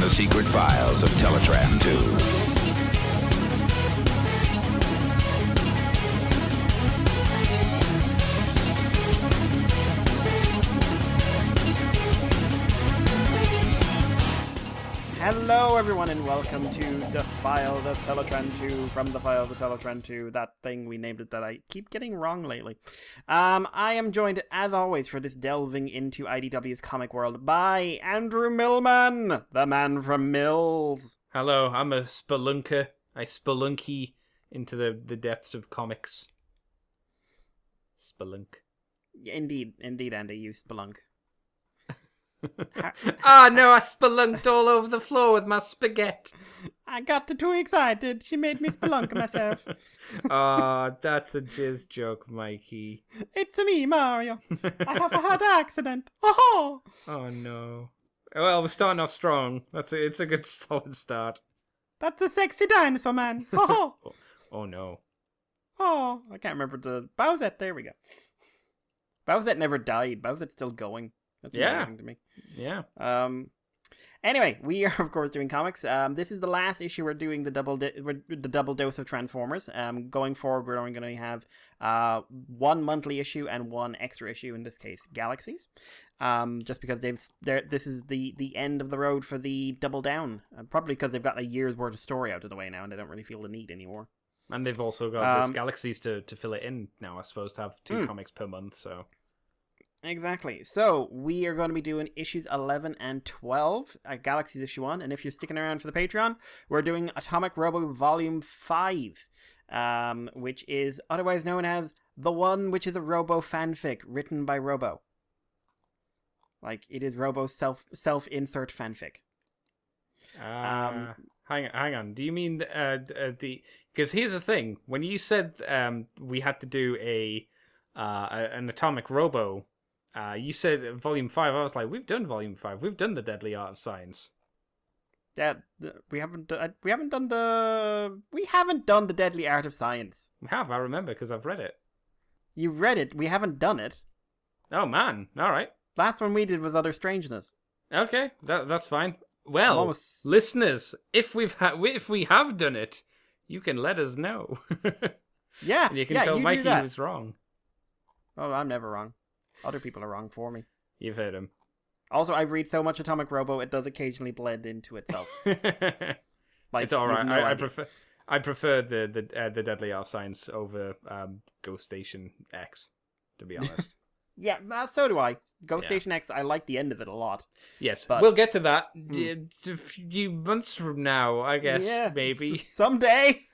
the secret files of Teletraan 2. Hello everyone and welcome to the Files of Teletraan 2 from the Files of Teletraan 2, that thing we named it that I keep getting wrong lately. I am joined as always for this delving into IDW's comic world by Andrew Millman, the man from Mills. Hello, I'm a spelunker. I spelunky into the depths of comics. Spelunk. Indeed, Andy, you spelunk. No, I spelunked all over the floor with my spaghetti. I got too excited. She made me spelunk myself. That's a jizz joke, Mikey. It's me, Mario. I have had an accident. Oh no. Well, we're starting off strong. It's a good solid start. That's a sexy dinosaur man. Oh no. Oh, I can't remember the Bowsette. There we go. Bowsette never died. Bowsette's still going. That's amazing to me. Yeah. Anyway, we are of course doing comics. This is the last issue we're doing the double dose of Transformers. Going forward, we're only going to have one monthly issue and one extra issue. In this case, Galaxies. Just because this is the end of the road for the double down. Probably because they've got a year's worth of story out of the way now, and they don't really feel the need anymore. And they've also got this Galaxies to fill it in now. I suppose to have two comics per month. So. Exactly. So we are going to be doing issues 11 and 12, Galaxies issue 1. And if you're sticking around for the Patreon, we're doing Atomic Robo Volume 5, which is otherwise known as The One, which is a Robo fanfic written by Robo. Like, it is Robo's self-insert fanfic. Hang on. Do you mean the... Because here's the thing. When you said we had to do an Atomic Robo... you said Volume 5. I was like, we've done Volume 5. We've done the Deadly Art of Science. Yeah, we haven't done the Deadly Art of Science. We have. I remember because I've read it. You've read it. We haven't done it. Oh man! All right. Last one we did was Utter Strangeness. Okay, that's fine. Well, listeners, if we have done it, you can let us know. Yeah, and you can tell Mikey was wrong. Oh, I'm never wrong. Other people are wrong for me. You've heard him. Also, I read so much Atomic Robo, it does occasionally blend into itself. Like, it's all right. I prefer the Deadly Art of Science over Ghost Station X, to be honest. Yeah, so do I. Ghost Station X, I like the end of it a lot. Yes, but we'll get to that a few months from now, I guess. Yeah, maybe someday.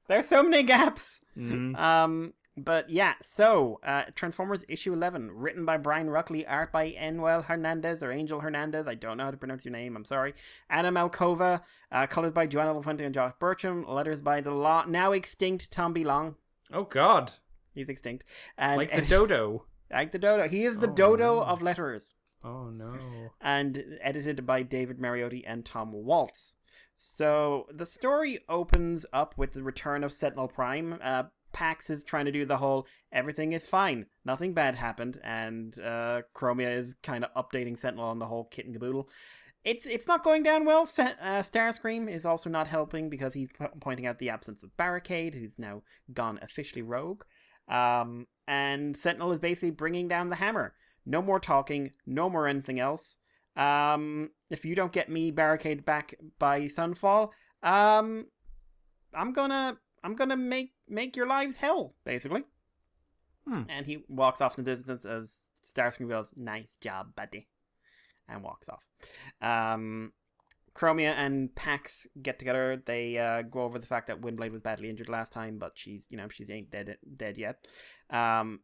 There's so many gaps. Mm-hmm. But yeah, so Transformers issue 11, written by Brian Ruckley, art by Enwell Hernandez or Angel Hernandez. I don't know how to pronounce your name. I'm sorry. Anna Malkova, colors by Joanna LaFuente and Josh Burcham, letters by the now extinct Tom B. Long. Oh God, he's extinct. And like the dodo. Like the dodo. He is the dodo of letterers. Oh no. And edited by David Mariotti and Tom Waltz. So the story opens up with the return of Sentinel Prime. Pax is trying to do the whole everything is fine, nothing bad happened, and Chromia is kind of updating Sentinel on the whole kit and caboodle. It's not going down well. Starscream is also not helping because he's pointing out the absence of Barricade, who's now gone officially rogue. And Sentinel is basically bringing down the hammer. No more talking, no more anything else. If you don't get me Barricade back by Sunfall, I'm gonna make your lives hell, basically. And he walks off in the distance as Starscream goes, "Nice job, buddy," and walks off. Chromia and Pax get together. They go over the fact that Windblade was badly injured last time, but she's ain't dead yet. And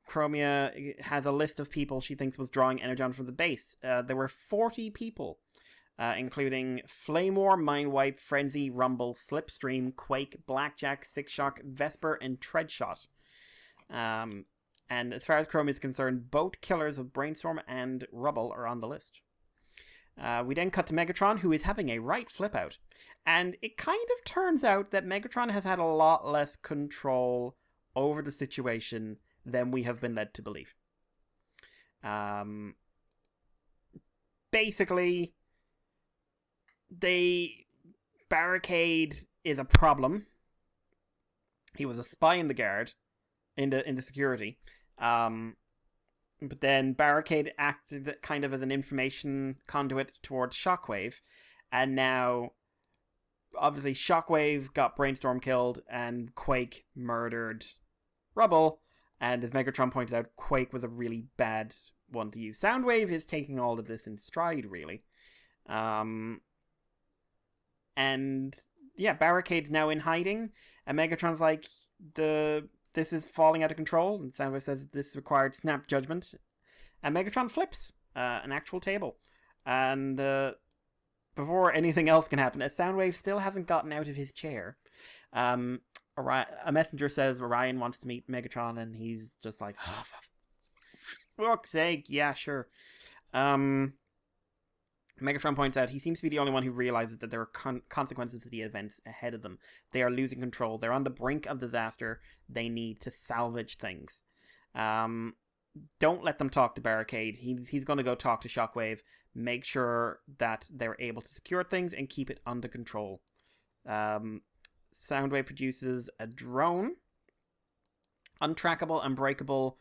Chromia has a list of people she thinks was drawing energon from the base. There were 40 people. Including Flamewar, Mindwipe, Frenzy, Rumble, Slipstream, Quake, Blackjack, Six Shock, Vesper, and Treadshot. And as far as Chrome is concerned, both killers of Brainstorm and Rubble are on the list. We then cut to Megatron, who is having a right flip out. And it kind of turns out that Megatron has had a lot less control over the situation than we have been led to believe. basically, Barricade is a problem. He was a spy in the guard, in the security. But then Barricade acted kind of as an information conduit towards Shockwave, and now, obviously, Shockwave got Brainstorm killed, and Quake murdered Rubble, and as Megatron pointed out, Quake was a really bad one to use. Soundwave is taking all of this in stride, really. And, yeah, Barricade's now in hiding, and Megatron's like, this is falling out of control, and Soundwave says this required snap judgment, and Megatron flips an actual table, and before anything else can happen, Soundwave still hasn't gotten out of his chair. A messenger says Orion wants to meet Megatron, and he's just like, oh, for fuck's sake, yeah, sure. Megatron points out he seems to be the only one who realizes that there are consequences to the events ahead of them. They are losing control. They're on the brink of disaster. They need to salvage things. Don't let them talk to Barricade. He's going to go talk to Shockwave, make sure that they're able to secure things and keep it under control. Soundwave produces a drone. Untrackable, unbreakable,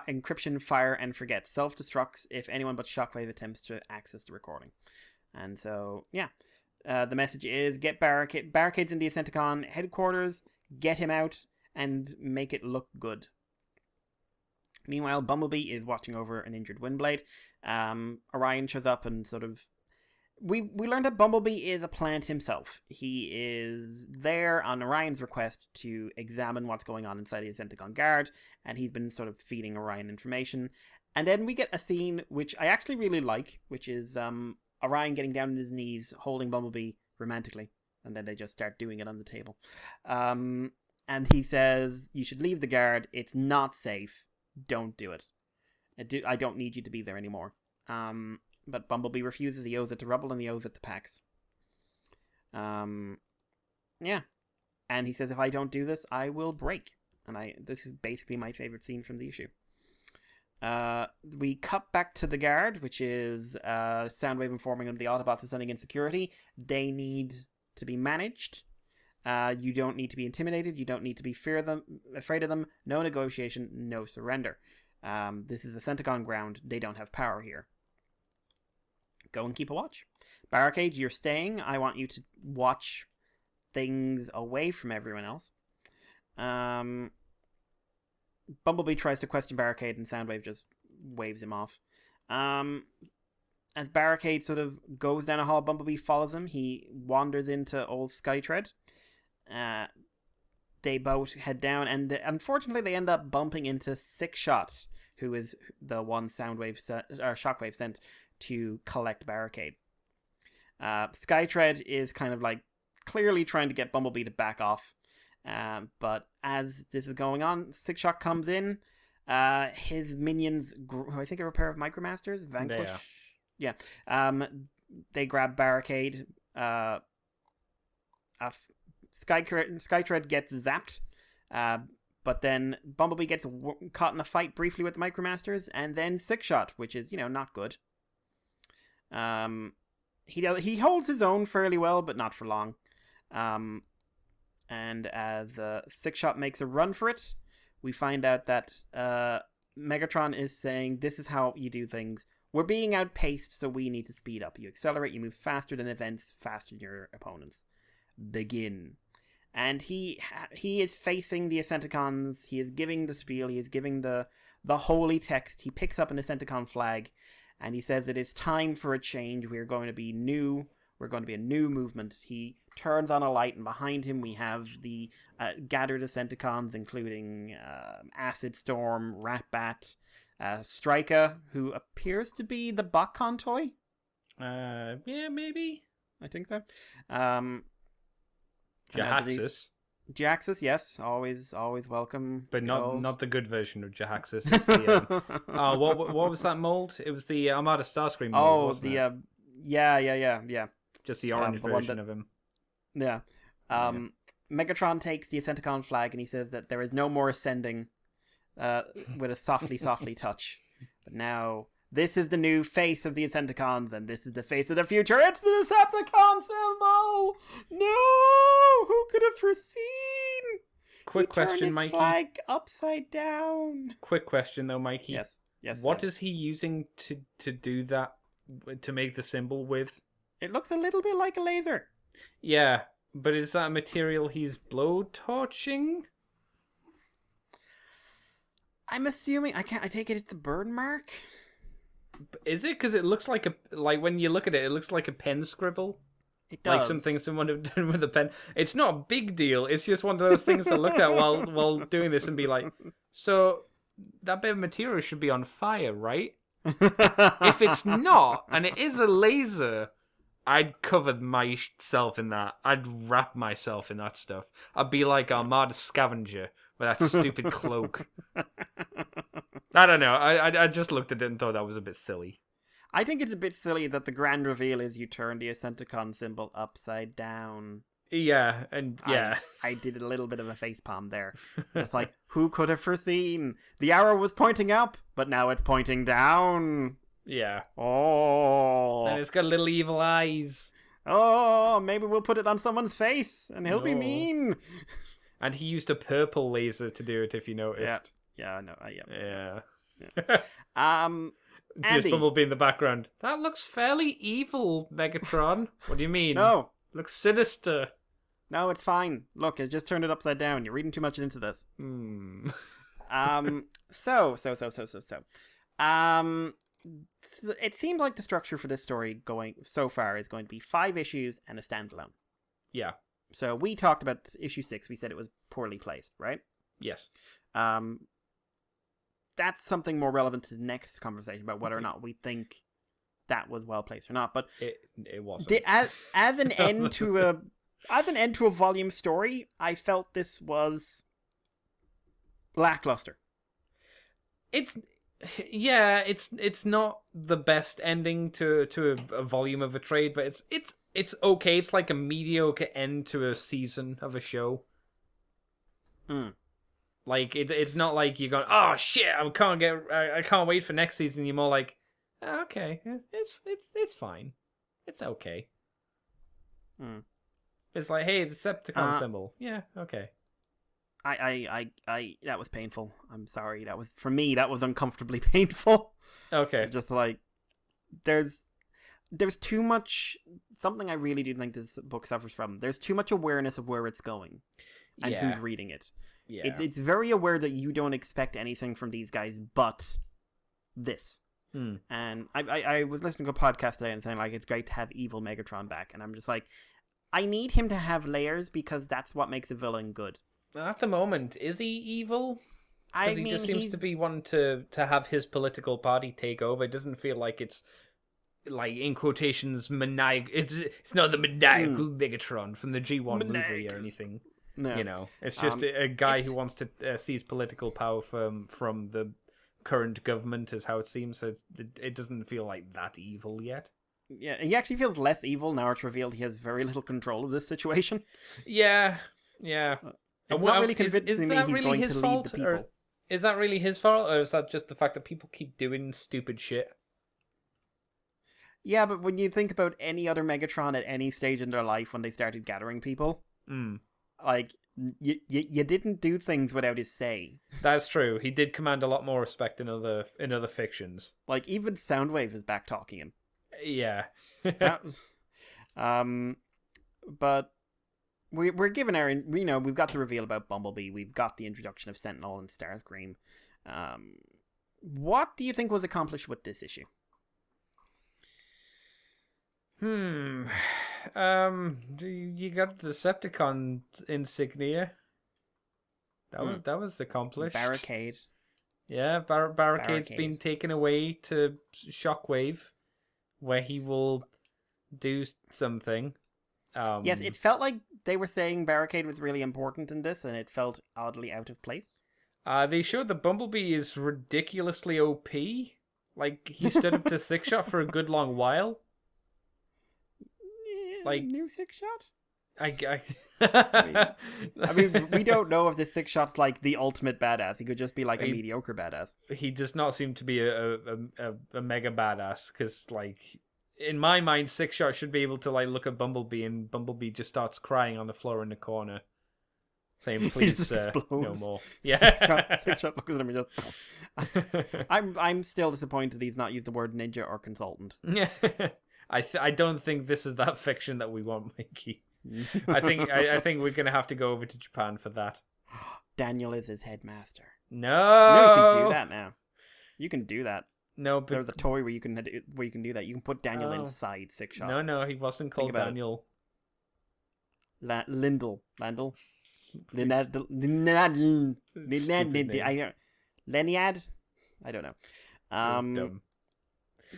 encryption, fire, and forget. Self-destructs if anyone but Shockwave attempts to access the recording. And so, yeah. The message is, get Barricade's in the Decepticon headquarters, get him out, and make it look good. Meanwhile, Bumblebee is watching over an injured Windblade. Orion shows up and sort of... We learned that Bumblebee is a plant himself. He is there on Orion's request to examine what's going on inside the Decepticon guard, and he's been sort of feeding Orion information. And then we get a scene which I actually really like, which is Orion getting down on his knees, holding Bumblebee romantically, and then they just start doing it on the table. And he says, you should leave the guard, it's not safe, don't do it. I don't need you to be there anymore. But Bumblebee refuses. He owes it to Rubble and he owes it to Pax. Yeah. And he says, if I don't do this, I will break. And this is basically my favorite scene from the issue. We cut back to the guard, which is Soundwave informing them the Autobots are sending in security. They need to be managed. You don't need to be intimidated. You don't need to be afraid of them. No negotiation, no surrender. This is a Decepticon ground. They don't have power here. Go and keep a watch. Barricade, you're staying. I want you to watch things away from everyone else. Bumblebee tries to question Barricade and Soundwave just waves him off. As Barricade sort of goes down a hall, Bumblebee follows him. He wanders into old Skytread. They both head down, and unfortunately they end up bumping into Six Shot, who is the one Shockwave sent to collect Barricade. Skytread is kind of like clearly trying to get Bumblebee to back off. But as this is going on, Six Shot comes in. His minions, who I think are a pair of Micromasters, Vanquish. Yeah. They grab Barricade. Skytread gets zapped. But then Bumblebee gets caught in a fight briefly with the Micromasters, and then Six Shot, which is, not good. He holds his own fairly well, but not for long. And as Six Shot makes a run for it, we find out that Megatron is saying, this is how you do things. We're being outpaced, so we need to speed up. You accelerate, you move faster than events, faster than your opponents. Begin. And he is facing the Decepticons. He is giving the spiel. He is giving the holy text. He picks up an Decepticon flag, and he says it is time for a change. We are going to be new. We're going to be a new movement. He turns on a light, and behind him we have the gathered Decepticons, including Acid Storm, Ratbat, Striker, who appears to be the BotCon toy. Yeah, maybe. I think so. Jahaxis. Jaxus, yes, always welcome. But not the good version of Jahaxis. It's the what was that mold? It was the Armada Starscream mold. Wasn't it? Yeah. Just the orange version of him. Yeah. Megatron takes the Decepticon flag and he says that there is no more ascending with a softly touch. But now this is the new face of the Decepticons, and this is the face of the future. It's the Decepticon symbol! No! Who could have foreseen? Quick He turned question, his Mikey. flag upside down. Quick question, though, Mikey. Yes. What sir. is he using to do that, to make the symbol with? It looks a little bit like a laser. Yeah, but is that a material he's blowtorching? I'm assuming I take it's a burn mark. Is it? Because it looks like when you look at it, it looks like a pen scribble. It does. Like something someone have done with a pen. It's not a big deal. It's just one of those things to look at while doing this and be like, so that bit of material should be on fire, right? If it's not, and it is a laser, I'd cover myself in that. I'd wrap myself in that stuff. I'd be like Armada Scavenger with that stupid cloak. I don't know. I just looked at it and thought that was a bit silly. I think it's a bit silly that the grand reveal is you turn the Decepticon symbol upside down. Yeah, and yeah. I did a little bit of a facepalm there. It's like, who could have foreseen? The arrow was pointing up, but now it's pointing down. Yeah. Oh. And it's got little evil eyes. Oh, maybe we'll put it on someone's face and he'll be mean. And he used a purple laser to do it, if you noticed. Yeah, I know. Yeah. Andy. Just Bumblebee in the background. That looks fairly evil, Megatron. What do you mean? No. Looks sinister. No, it's fine. Look, I just turned it upside down. You're reading too much into this. So. It seems like the structure for this story going so far is going to be 5 issues and a standalone. Yeah. So we talked about issue 6. We said it was poorly placed, right? Yes. That's something more relevant to the next conversation about whether or not we think that was well placed or not. But it wasn't. As an end to a volume story, I felt this was lackluster. It's not the best ending to a volume of a trade, but it's okay. It's like a mediocre end to a season of a show. Like it's not like you're going, oh shit, I can't wait for next season. You're more like, oh, okay, it's fine, it's okay. It's like, hey, the Decepticon symbol, yeah, okay. I that was painful. I'm sorry. For me, that was uncomfortably painful. Okay. Just like there's too much. Something I really do think this book suffers from. There's too much awareness of where it's going and who's reading it. Yeah. It's very aware that you don't expect anything from these guys but this. And I was listening to a podcast today and saying like it's great to have evil Megatron back, and I'm just like, I need him to have layers because that's what makes a villain good. At the moment, is he evil? Because he just seems to be one to have his political party take over. It doesn't feel like it's, like, in quotations, maniacal. It's not the maniacal Megatron from the G1 movie or anything. No. You know, it's just a guy who wants to seize political power from the current government, is how it seems. So it doesn't feel like that evil yet. Yeah, he actually feels less evil now it's revealed he has very little control of this situation. Yeah. It's not really convincing is me that he's really going his to fault, lead the people. Or is that really his fault, or is that just the fact that people keep doing stupid shit? Yeah, but when you think about any other Megatron at any stage in their life when they started gathering people, like, you didn't do things without his say. That's true. He did command a lot more respect in other fictions. Like, even Soundwave is back talking him. Yeah. But we're given our, we've got the reveal about Bumblebee. We've got the introduction of Sentinel and Starscream. What do you think was accomplished with this issue? You got the Decepticon insignia. That was accomplished. Barricade. Yeah, Barricade's been taken away to Shockwave, where he will do something. Yes, it felt like they were saying Barricade was really important in this, and it felt oddly out of place. They showed that Bumblebee is ridiculously OP. Like, he stood up to Six Shot for a good long while. Like, new Six Shot? I mean, we don't know if this Six Shot's like the ultimate badass. He could just be like a mediocre badass. He does not seem to be a mega badass, because like in my mind, Six Shot should be able to like look at Bumblebee, and Bumblebee just starts crying on the floor in the corner, saying, "Please, no more." Yeah, Six Shot looks at him and just. I'm still disappointed he's not used the word ninja or consultant. Yeah, I don't think this is that fiction that we want, Mikey. I think we're gonna have to go over to Japan for that. Daniel is his headmaster. No, you can do that now. You can do that. No, but there's a toy where you can do that. You can put Daniel inside Six Shot. No, he wasn't called Daniel. Lindell. Leniad? I don't know. Dumb.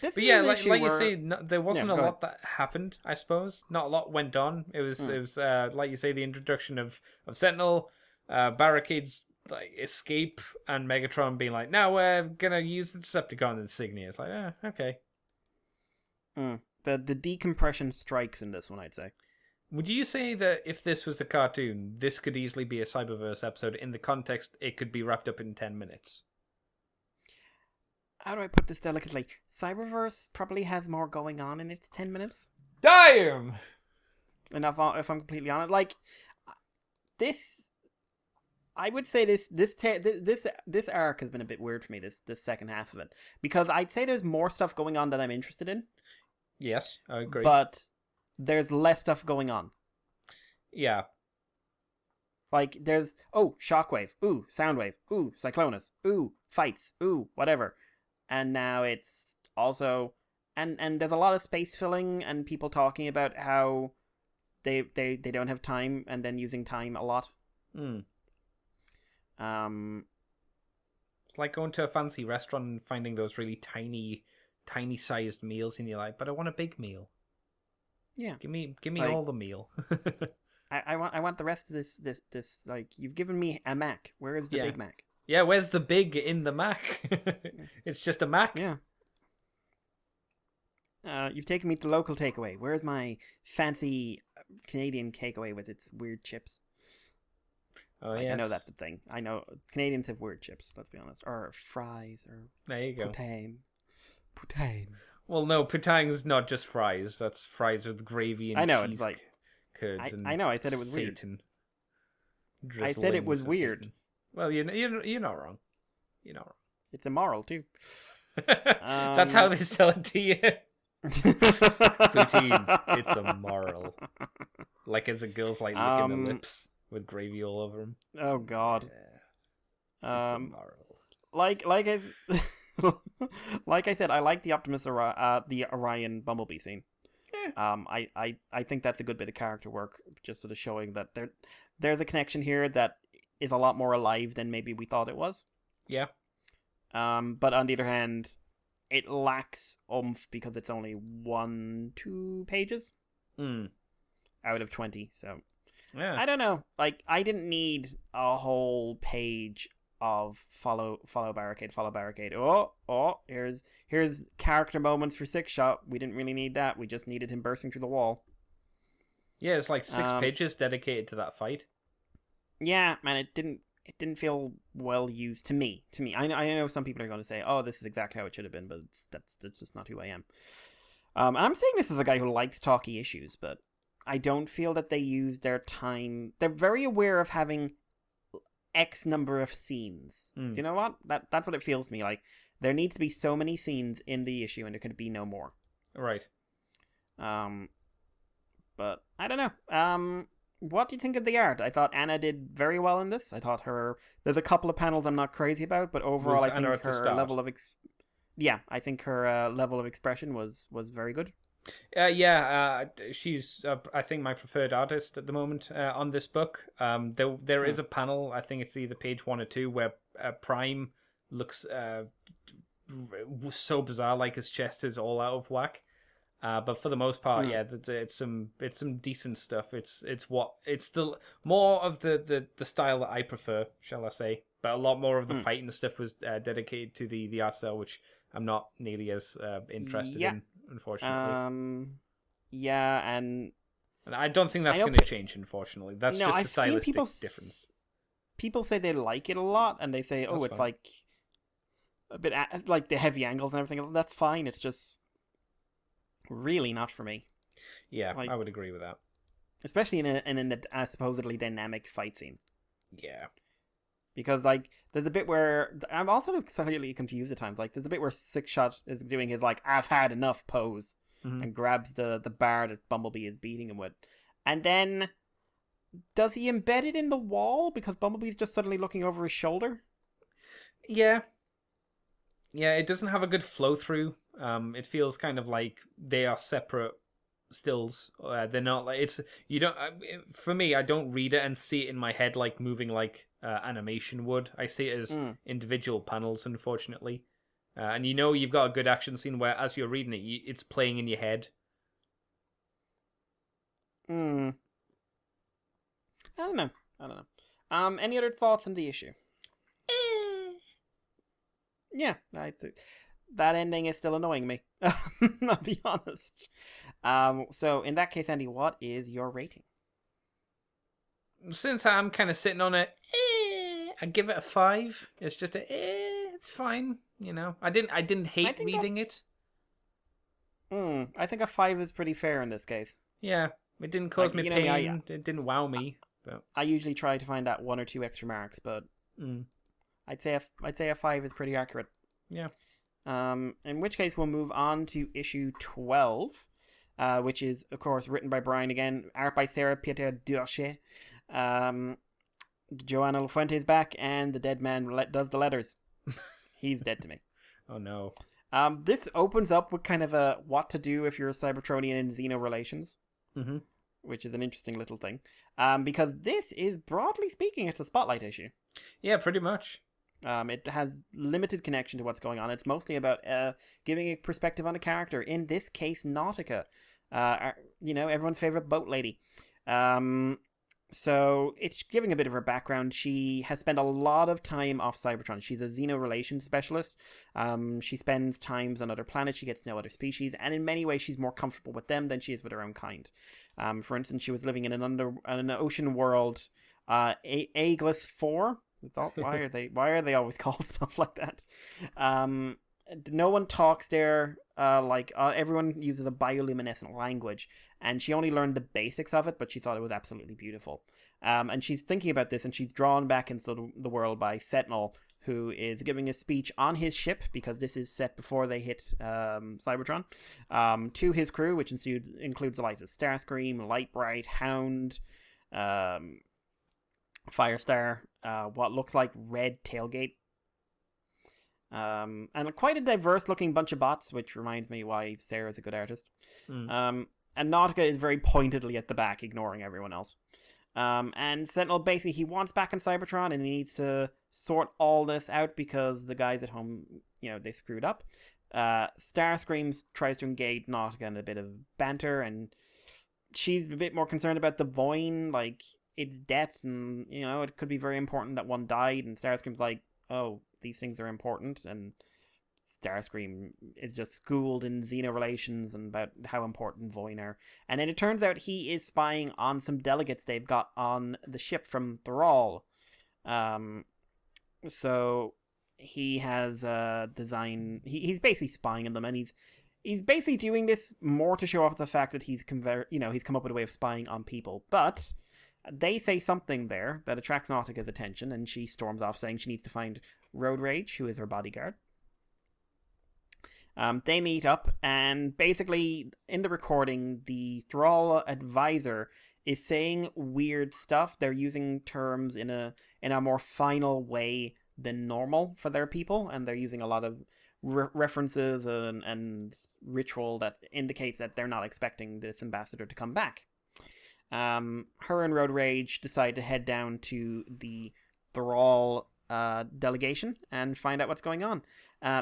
But yeah, like you say, there wasn't a lot that happened, I suppose. Not a lot went on. It was like you say, the introduction of Sentinel, Barricade's like escape, and Megatron being like, "Now we're gonna use the Decepticon insignia." It's like, okay. The decompression strikes in this one, I'd say. Would you say that if this was a cartoon, this could easily be a Cyberverse episode? In the context, it could be wrapped up in 10 minutes. How do I put this delicately? Cyberverse probably has more going on in its 10 minutes. Damn! And if I'm completely honest, like this, I would say this arc has been a bit weird for me. This second half of it, because I'd say there's more stuff going on that I'm interested in. Yes, I agree. But there's less stuff going on. Yeah. Like there's Shockwave, Soundwave, Cyclonus, fights, whatever. And now it's also and there's a lot of space filling and people talking about how they don't have time and then using time a lot. It's like going to a fancy restaurant and finding those really tiny sized meals, and you're like, but I want a big meal. Yeah. Give me like, all the meal. I want the rest of this like, you've given me a Mac. Where is the Big Mac? Yeah, where's the big in the Mac? It's just a Mac. Yeah. You've taken me to local takeaway. Where's my fancy Canadian takeaway with its weird chips? Oh, yeah. I know that's the thing. I know Canadians have weird chips, let's be honest. Or fries, or there you go. Poutine. Well, no, poutine's not just fries. That's fries with gravy and cheese. It's like curds. I know. I said it was Satan. Weird. I said it was weird. Well, you're not wrong. You're not wrong. It's immoral too. That's how they sell it to you. Poutine. It's immoral. Like as a girl's like licking the lips with gravy all over them. Oh God. Yeah. It's immoral. Like I said, I like the the Orion Bumblebee scene. Yeah. I think that's a good bit of character work, just sort of showing that there's a connection here that is a lot more alive than maybe we thought it was. Yeah. But on the other hand, it lacks oomph because it's only 1-2 pages out of 20. So yeah, I don't know. Like, I didn't need a whole page of follow barricade. Here's character moments for Six Shot. We didn't really need that. We just needed him bursting through the wall. Yeah, it's like 6 pages dedicated to that fight. Yeah, man, it didn't feel well used to me. I know some people are going to say, "Oh, this is exactly how it should have been," but that's just not who I am. I'm saying this as a guy who likes talky issues, but I don't feel that they use their time. They're very aware of having X number of scenes. Do you know what? That's what it feels to me like. There needs to be so many scenes in the issue, and there could be no more. Right. But I don't know. What do you think of the art? I thought Anna did very well in this. I thought there's a couple of panels I'm not crazy about, but overall I think her level of I think her level of expression was very good. She's I think my preferred artist at the moment on this book. There is a panel, I think it's either page 1 or 2, where Prime looks so bizarre, like his chest is all out of whack. But for the most part, it's some decent stuff. It's the more of the style that I prefer, shall I say? But a lot more of the fighting stuff was dedicated to the art style, which I'm not nearly as interested in, unfortunately. And And I don't think that's going to change, unfortunately. That's just a stylistic difference. People say they like it a lot, and they say, "Oh, it's like a bit like the heavy angles and everything." That's fine. It's just really not for me. Yeah, I would agree with that. Especially in a supposedly dynamic fight scene. Yeah. Because, like, there's a bit where... I'm also slightly confused at times. Like, there's a bit where Sixshot is doing his, like, I've had enough pose. And grabs the bar that Bumblebee is beating him with. And then... Does he embed it in the wall? Because Bumblebee's just suddenly looking over his shoulder? Yeah. Yeah, it doesn't have a good flow-through. It feels kind of like they are separate stills. They're not like... It's... You don't... For me, I don't read it and see it in my head like moving like... animation would. I see it as individual panels, unfortunately. And you've got a good action scene where, as you're reading it, it's playing in your head. I don't know. Any other thoughts on the issue? Yeah, that ending is still annoying me. I'll be honest. So, in that case, Andy, what is your rating? Since I'm kind of sitting on it, I'd give it a 5. It's just it's fine, I didn't hate reading it. I think a 5 is pretty fair in this case. Yeah, it didn't cause me pain. It didn't wow me. But I usually try to find that 1 or 2 extra marks, but I'd say a 5 is pretty accurate. Yeah. In which case we'll move on to issue 12, which is of course written by Brian again, art by Sarah Pieter Duche. Joanna Lafuente's back, and the dead man does the letters. He's dead to me. Oh no. This opens up with kind of a what to do if you're a Cybertronian in Xeno relations, which is an interesting little thing. Because this is, broadly speaking, it's a spotlight issue. Yeah, pretty much. It has limited connection to what's going on. It's mostly about giving a perspective on a character. In this case, Nautica. Everyone's favorite boat lady. So it's giving a bit of her background. She has spent a lot of time off Cybertron. She's a Xeno relations specialist. She spends times on other planets. She gets to know other species, and in many ways, she's more comfortable with them than she is with her own kind. For instance, she was living in an ocean world, Aegis 4. I thought, why are they always called stuff like that? No one talks there. Everyone uses a bioluminescent language, and she only learned the basics of it, but she thought it was absolutely beautiful. And she's thinking about this, and she's drawn back into the world by Sentinel, who is giving a speech on his ship, because this is set before they hit Cybertron, to his crew, which includes the likes of Starscream, Lightbright, Hound, Firestar, what looks like Red Tailgate. And quite a diverse looking bunch of bots, which reminds me why Sarah's a good artist. And Nautica is very pointedly at the back, ignoring everyone else. And Sentinel basically, he wants back in Cybertron, and he needs to sort all this out because the guys at home, they screwed up. Starscream tries to engage Nautica in a bit of banter, and she's a bit more concerned about the Void, like its death, and it could be very important that one died. And Starscream's like, oh, these things are important, and Starscream is just schooled in Xeno relations and about how important Void are. And then it turns out he is spying on some delegates they've got on the ship from Thrall. So he has he's basically spying on them, and he's basically doing this more to show off the fact that he's come up with a way of spying on people. But they say something there that attracts Nautica's attention, and she storms off saying she needs to find Road Rage, who is her bodyguard. They meet up, and basically in the recording, the Thrall advisor is saying weird stuff. They're using terms in a more final way than normal for their people, and they're using a lot of references and ritual that indicates that they're not expecting this ambassador to come back. Her and Road Rage decide to head down to the Thrall delegation and find out what's going on.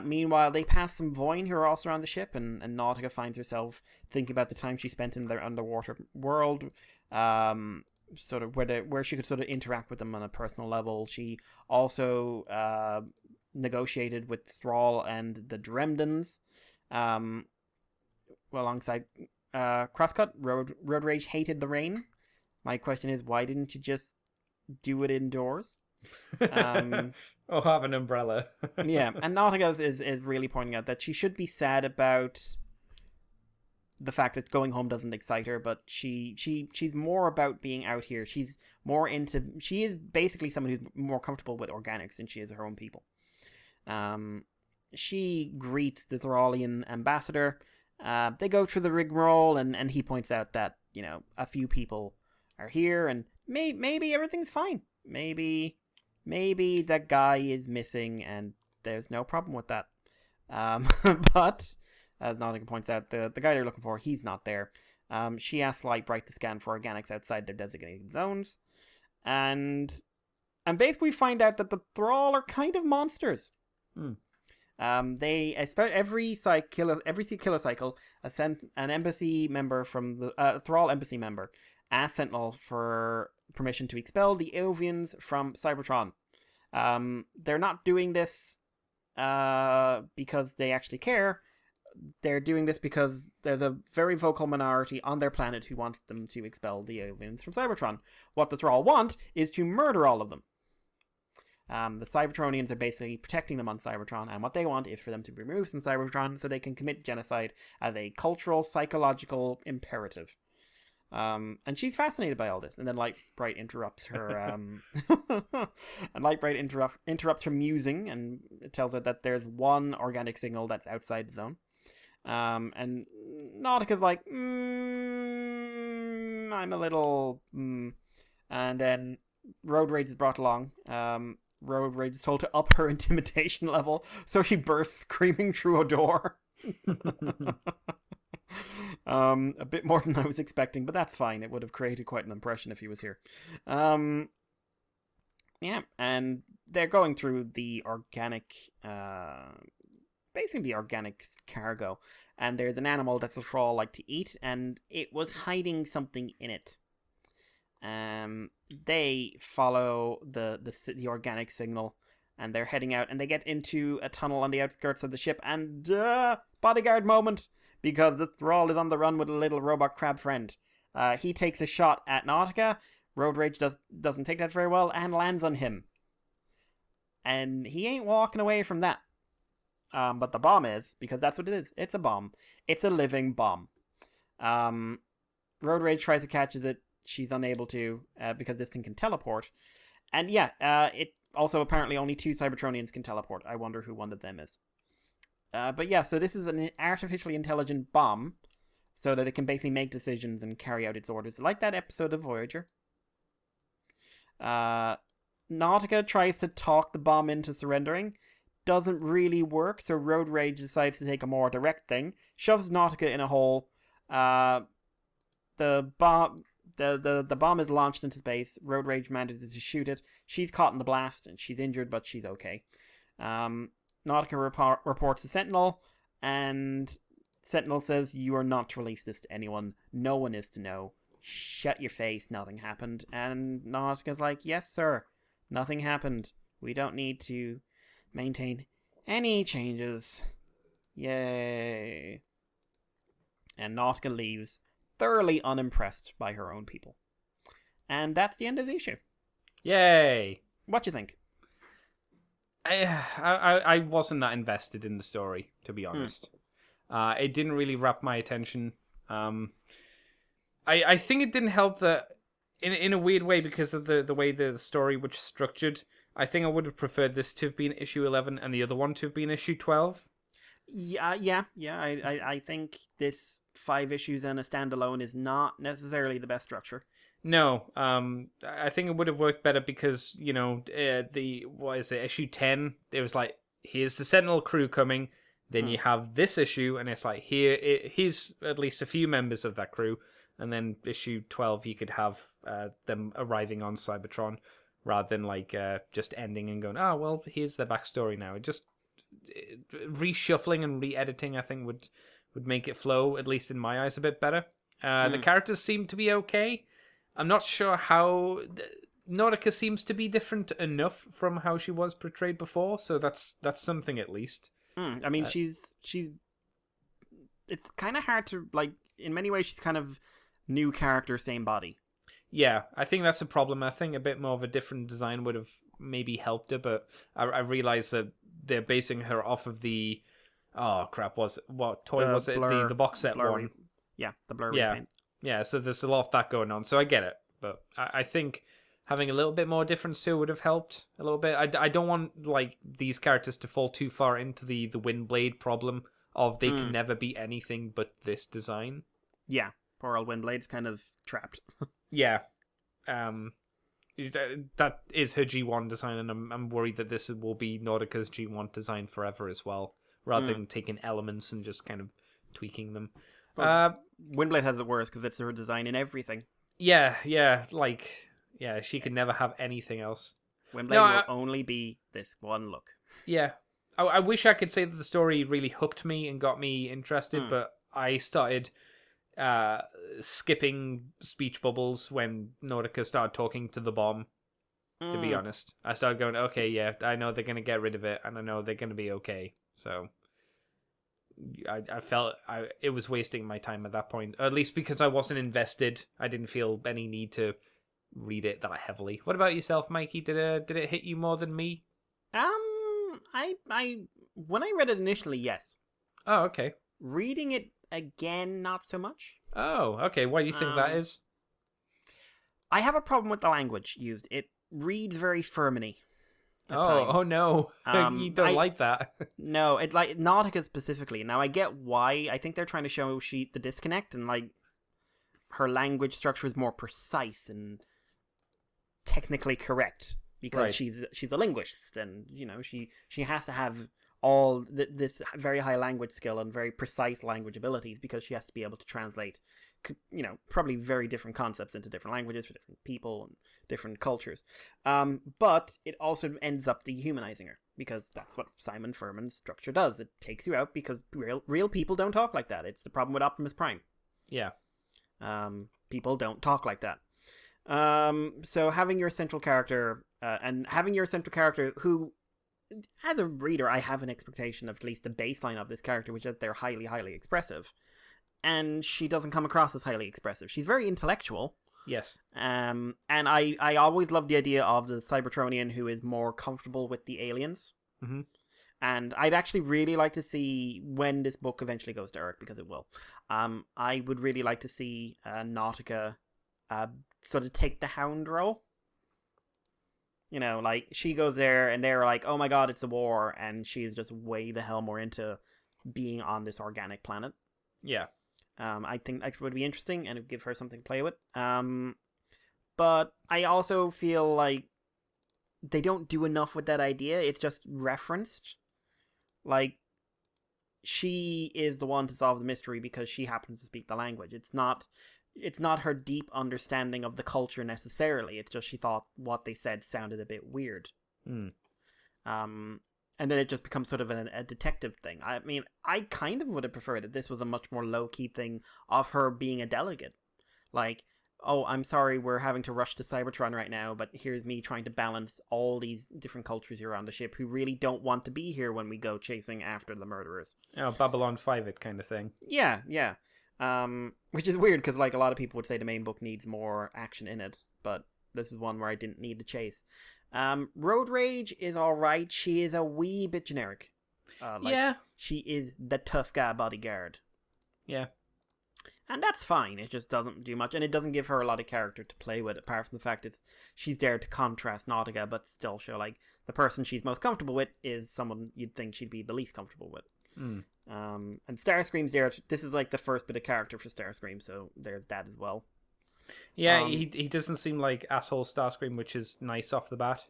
Meanwhile, they pass some Void who are also on the ship, and Nautica finds herself thinking about the time she spent in their underwater world, sort of where she could sort of interact with them on a personal level. She also negotiated with Thrall and the Dremdans, alongside crosscut. Road Rage hated the rain. My question is, why didn't you just do it indoors? Or have an umbrella. Yeah, and Nautica is really pointing out that she should be sad about the fact that going home doesn't excite her, but she's more about being out here. She is basically someone who's more comfortable with organics than she is her own people. She greets the Thralian ambassador. They go through the rigmarole, and he points out that, a few people are here, and maybe everything's fine. Maybe that guy is missing, and there's no problem with that. But as Nautica points out, the guy they're looking for, he's not there. She asks Lightbright to scan for organics outside their designated zones, and basically find out that the Thrall are kind of monsters. They every killer cycle, an embassy member from the Thrall embassy member asks Sentinel for permission to expel the Aovians from Cybertron. They're not doing this because they actually care. They're doing this because there's a very vocal minority on their planet who wants them to expel the Aovians from Cybertron. What the Thrall want is to murder all of them. The Cybertronians are basically protecting them on Cybertron, and what they want is for them to be removed from Cybertron so they can commit genocide as a cultural, psychological imperative. And she's fascinated by all this, and then Lightbright interrupts her. And Lightbright interrupts her musing and tells her that there's one organic signal that's outside the zone. And Nautica's like, I'm a little. And then Road Rage is brought along. Road Rage is told to up her intimidation level, so she bursts screaming through a door. A bit more than I was expecting, but that's fine. It would have created quite an impression if he was here. Yeah, and they're going through the organic, basically the organic cargo, and there's an animal that the Thrall like to eat, and it was hiding something in it. They follow the organic signal, and they're heading out, and they get into a tunnel on the outskirts of the ship, and bodyguard moment, because the Thrall is on the run with a little robot crab friend. He takes a shot at Nautica. Road Rage doesn't take that very well and lands on him. And he ain't walking away from that. But the bomb is, because that's what it is. It's a bomb. It's a living bomb. Road Rage tries to catch it. She's unable to, because this thing can teleport. And it also apparently only 2 Cybertronians can teleport. I wonder who one of them is. But yeah, so this is an artificially intelligent bomb, so that it can basically make decisions and carry out its orders, like that episode of Voyager. Nautica tries to talk the bomb into surrendering. Doesn't really work, so Road Rage decides to take a more direct thing. Shoves Nautica in a hole. The bomb is launched into space. Road Rage manages to shoot it. She's caught in the blast, and she's injured, but she's okay. Nautica reports to Sentinel, and Sentinel says, "You are not to release this to anyone. No one is to know. Shut your face, nothing happened." And Nautica's like, "Yes, sir. Nothing happened. We don't need to maintain any changes." Yay. And Nautica leaves, thoroughly unimpressed by her own people. And that's the end of the issue. Yay. What do you think? I wasn't that invested in the story, to be honest. It didn't really wrap my attention. I think it didn't help that, in a weird way, because of the way the story was structured. I think I would have preferred this to have been issue 11 and the other one to have been issue 12. Yeah. I think this 5 issues and a standalone is not necessarily the best structure. No, I think it would have worked better because, issue 10, it was like, here's the Sentinel crew coming, then you have this issue, and it's like, here's at least a few members of that crew, and then issue 12, you could have them arriving on Cybertron, rather than just ending and going, oh, well, here's their backstory now. It just, reshuffling and re-editing, I think, would make it flow, at least in my eyes, a bit better. The characters seem to be okay. I'm not sure how... Nautica seems to be different enough from how she was portrayed before, so that's something at least. I mean, she's it's kind of hard to, like, in many ways she's kind of new character, same body. Yeah, I think that's a problem. I think a bit more of a different design would have maybe helped her, but I realized that they're basing her off of the what toy was it? Blur, The box set one. The blur Yeah. repaint. Yeah, so there's a lot of that going on. So I get it, but I think having a little bit more difference too would have helped a little bit. I don't want like these characters to fall too far into the Windblade problem of they can never be anything but this design. Yeah, poor old Windblade's kind of trapped. Yeah. That is her G1 design, and I'm worried that this will be Nautica's G1 design forever as well, rather than taking elements and just kind of tweaking them. Windblade has it worse because it's her design in everything. Yeah, she could never have anything else. Windblade will only be this one look. Yeah. I wish I could say that the story really hooked me and got me interested, but I started skipping speech bubbles when Nautica started talking to the bomb, to be honest. I started going, okay, yeah, I know they're going to get rid of it, and I know they're going to be okay. So I felt it was wasting my time at that point, at least because I wasn't invested. I didn't feel any need to read it that heavily. What about yourself, Mikey? Did it hit you more than me? I when I read it initially, yes. Oh, okay. Reading it again, not so much. Oh, okay. Why do you think that is? I have a problem with the language used. It reads very Ferminy. Oh no. You don't like that. No, it's like Nautica specifically. Now I get why. I think they're trying to show the disconnect, and like her language structure is more precise and technically correct because she's a linguist, and she has to have all this very high language skill and very precise language abilities because she has to be able to translate, probably very different concepts into different languages for different people and different cultures. But it also ends up dehumanizing her because that's what Simon Furman's structure does. It takes you out because real people don't talk like that. It's the problem with Optimus Prime. Yeah. People don't talk like that. So having your central character who, as a reader, I have an expectation of at least the baseline of this character, which is that they're highly, highly expressive. And she doesn't come across as highly expressive. She's very intellectual. Yes. And I always love the idea of the Cybertronian who is more comfortable with the aliens. Mm-hmm. And I'd actually really like to see when this book eventually goes to Earth, because it will. I would really like to see Nautica sort of take the Hound role. Like, she goes there and they're like, oh my god, it's a war, and she's just way the hell more into being on this organic planet. Yeah. I think that would be interesting, and it would give her something to play with. But I also feel like they don't do enough with that idea. It's just referenced. Like, she is the one to solve the mystery because she happens to speak the language. It's not her deep understanding of the culture necessarily. It's just she thought what they said sounded a bit weird. And then it just becomes sort of a detective thing. I mean, I kind of would have preferred that this was a much more low-key thing of her being a delegate. Like, oh, I'm sorry, we're having to rush to Cybertron right now, but here's me trying to balance all these different cultures here on the ship who really don't want to be here when we go chasing after the murderers. Oh, Babylon 5 it kind of thing. Yeah. Which is weird because, like, a lot of people would say the main book needs more action in it, but this is one where I didn't need the chase. Road Rage is alright. She is a wee bit generic. Yeah. She is the tough guy bodyguard. Yeah. And that's fine. It just doesn't do much, and it doesn't give her a lot of character to play with, apart from the fact that she's there to contrast Nautica, but still show, like, the person she's most comfortable with is someone you'd think she'd be the least comfortable with. And Starscream's there. This is like the first bit of character for Starscream, so there's that as well. Yeah, he doesn't seem like asshole Starscream, which is nice off the bat.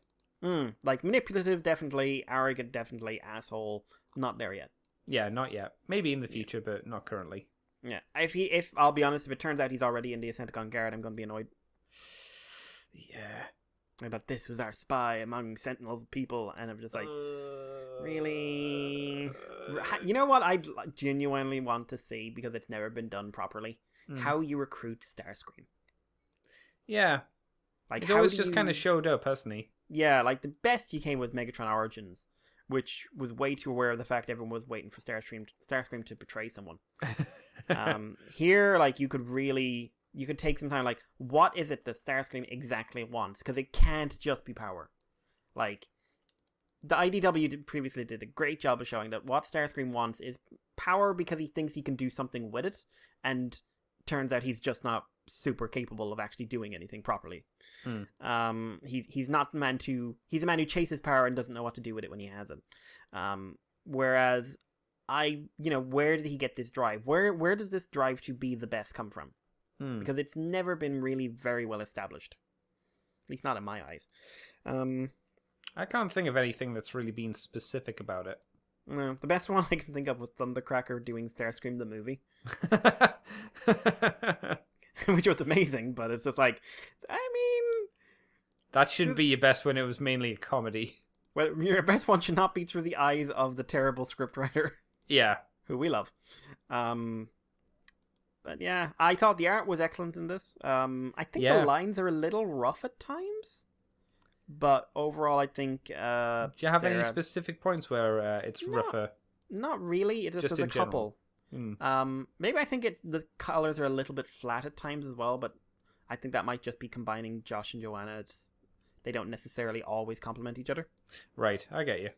Like manipulative, definitely. Arrogant, definitely. Asshole, not there yet. Yeah, not yet. Maybe in the future, but not currently. Yeah, if I'll be honest, if it turns out he's already in the Ascenticon Guard, I'm going to be annoyed. Yeah. I thought this was our spy among Sentinel's people, and I'm just like, really? You know what I genuinely want to see, because it's never been done properly? How you recruit Starscream. Yeah. Like, he's always just kind of showed up, hasn't he? Yeah, like the best he came with Megatron Origins, which was way too aware of the fact everyone was waiting for Starscream to betray someone. Here, like, you could take some time, like, what is it that Starscream exactly wants? Because it can't just be power. Like, the IDW previously did a great job of showing that what Starscream wants is power because he thinks he can do something with it, and turns out he's just not super capable of actually doing anything properly. He's not the man he's a man who chases power and doesn't know what to do with it when he has it. Whereas where did he get this drive? Where does this drive to be the best come from? Because it's never been really very well established. At least not in my eyes. I can't think of anything that's really been specific about it. No, the best one I can think of was Thundercracker doing Starscream the movie. Which was amazing, but it's just like, I mean... That shouldn't be your best when it was mainly a comedy. Well, your best one should not be through the eyes of the terrible scriptwriter. Yeah. Who we love. But yeah, I thought the art was excellent in this. I think the lines are a little rough at times. But overall, I think... do you have any specific points where it's rougher? Not really. It just there's a couple. Maybe I think the colors are a little bit flat at times as well, but I think that might just be combining Josh and Joanna. They don't necessarily always complement each other. Right, I get you.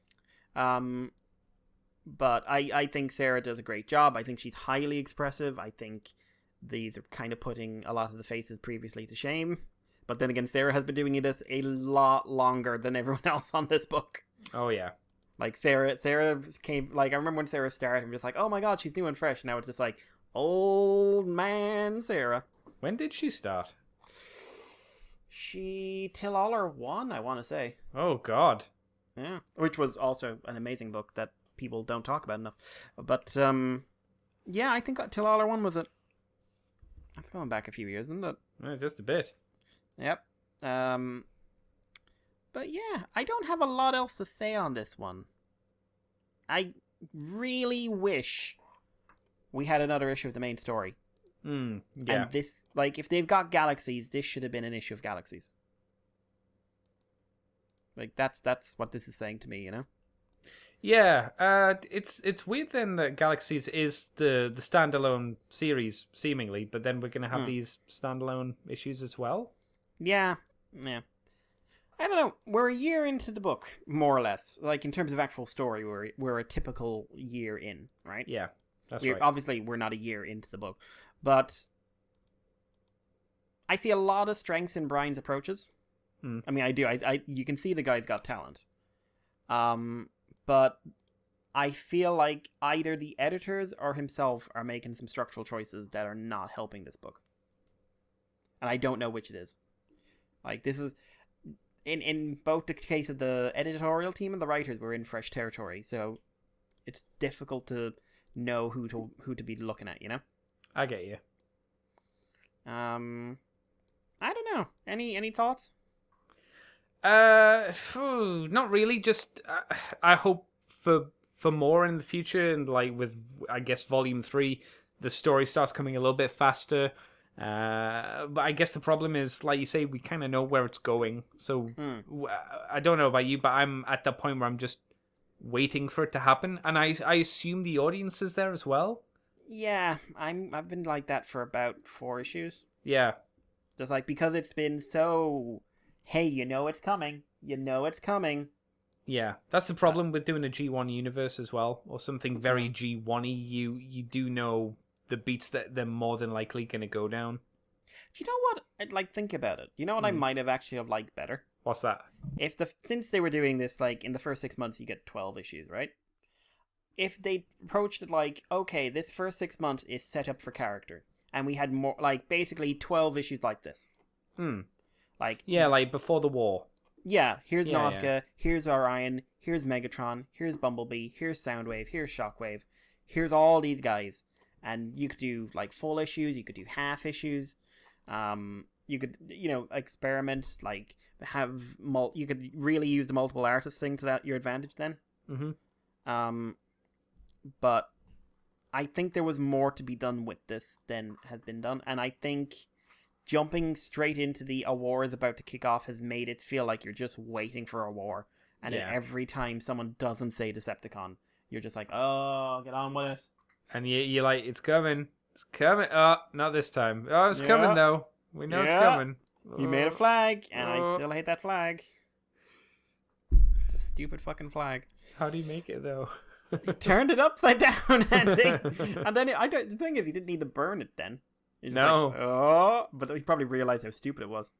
But I think Sarah does a great job. I think she's highly expressive. I think these are kind of putting a lot of the faces previously to shame. But then again, Sarah has been doing this a lot longer than everyone else on this book. Oh, yeah. Like, Sarah came... Like, I remember when Sarah started, I'm just like, oh my god, she's new and fresh. Now it's just like, old man Sarah. When did she start? Till Aller 1, I want to say. Oh, God. Yeah. Which was also an amazing book that people don't talk about enough. But, yeah, I think Till Aller 1 was it. That's going back a few years, isn't it? Just a bit. Yep. But yeah, I don't have a lot else to say on this one. I really wish we had another issue of the main story. Yeah. And this, like, if they've got Galaxies, this should have been an issue of Galaxies. Like, that's what this is saying to me, you know? Yeah, it's weird then that Galaxies is the standalone series, seemingly, but then we're going to have these standalone issues as well? Yeah. I don't know. We're a year into the book, more or less. Like, in terms of actual story, we're a typical year in, right? Yeah, that's right. Obviously, we're not a year into the book. But I see a lot of strengths in Brian's approaches. I mean, I do. You can see the guy's got talent. But I feel like either the editors or himself are making some structural choices that are not helping this book. And I don't know which it is. Like, this is... In both the case of the editorial team and the writers, we're in fresh territory. So it's difficult to know who to be looking at, you know? I get you. I don't know. Any thoughts? Not really. Just I hope for more in the future, and like with I guess Volume 3, the story starts coming a little bit faster. But I guess the problem is, like you say, we kind of know where it's going. So I don't know about you, but I'm at the point where I'm just waiting for it to happen, and I assume the audience is there as well. Yeah, I've been like that for about 4 issues. Yeah, just like because it's been so. Hey, you know it's coming. Yeah, that's the problem with doing a G1 universe as well, or something very G1-y. You do know the beats that they're more than likely going to go down. Do you know what? I'd think about it. You know what I might have actually have liked better? What's that? Since they were doing this, like, in the first 6 months, you get 12 issues, right? If they approached it like, okay, this first 6 months is set up for character, and we had more, like, basically 12 issues like this. Like, yeah, like before the war. Yeah, here's Nautica, here's Orion, here's Megatron, here's Bumblebee, here's Soundwave, here's Shockwave, here's all these guys. And you could do, like, full issues, you could do half issues, you could, experiment, like, you could really use the multiple artist thing to your advantage then. But I think there was more to be done with this than has been done, and I think jumping straight into a war is about to kick off has made it feel like you're just waiting for a war. And then every time someone doesn't say Decepticon, you're just like, oh, get on with it. And you're like, it's coming. It's coming. Oh, not this time. Oh, it's coming, though. We know it's coming. He made a flag, and I still hate that flag. It's a stupid fucking flag. How do you make it, though? He turned it upside down, Andy. And then the thing is, he didn't need to burn it then. No. Like, oh, but he probably realized how stupid it was.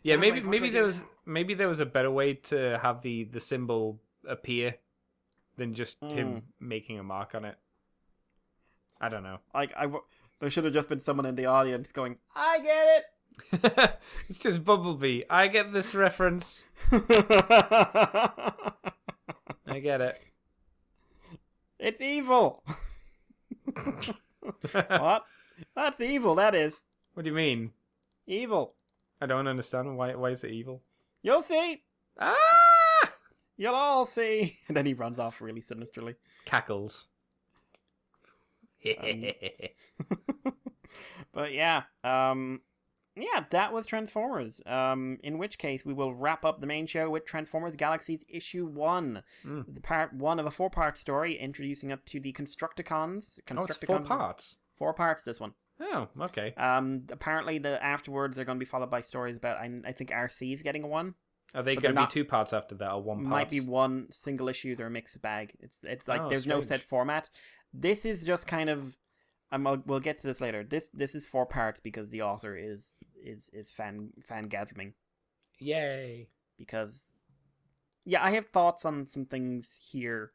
Yeah, maybe there was a better way to have the symbol appear than just him making a mark on it. I don't know. There should have just been someone in the audience going, "I get it." It's just Bumblebee. I get this reference. I get it. It's evil. What? That's evil. That is. What do you mean? Evil. I don't understand. Why is it evil? You'll see. Ah! You'll all see. And then he runs off really sinisterly. Cackles. But yeah. That was Transformers. In which case, we will wrap up the main show with Transformers Galaxies Issue 1. The part 1 of a 4-part story introducing us to the Constructicons. Oh, it's 4 parts. 4 parts, this one. Oh, okay. Apparently, afterwards, they're going to be followed by stories about, I think RC's getting a one. Are they going to be 2 parts after that, or 1 part? Might be one single issue. They're a mixed bag. It's like there's no set format. This is just kind of. We'll get to this later. This is 4 parts because the author is fangasming. Yay! Because, I have thoughts on some things here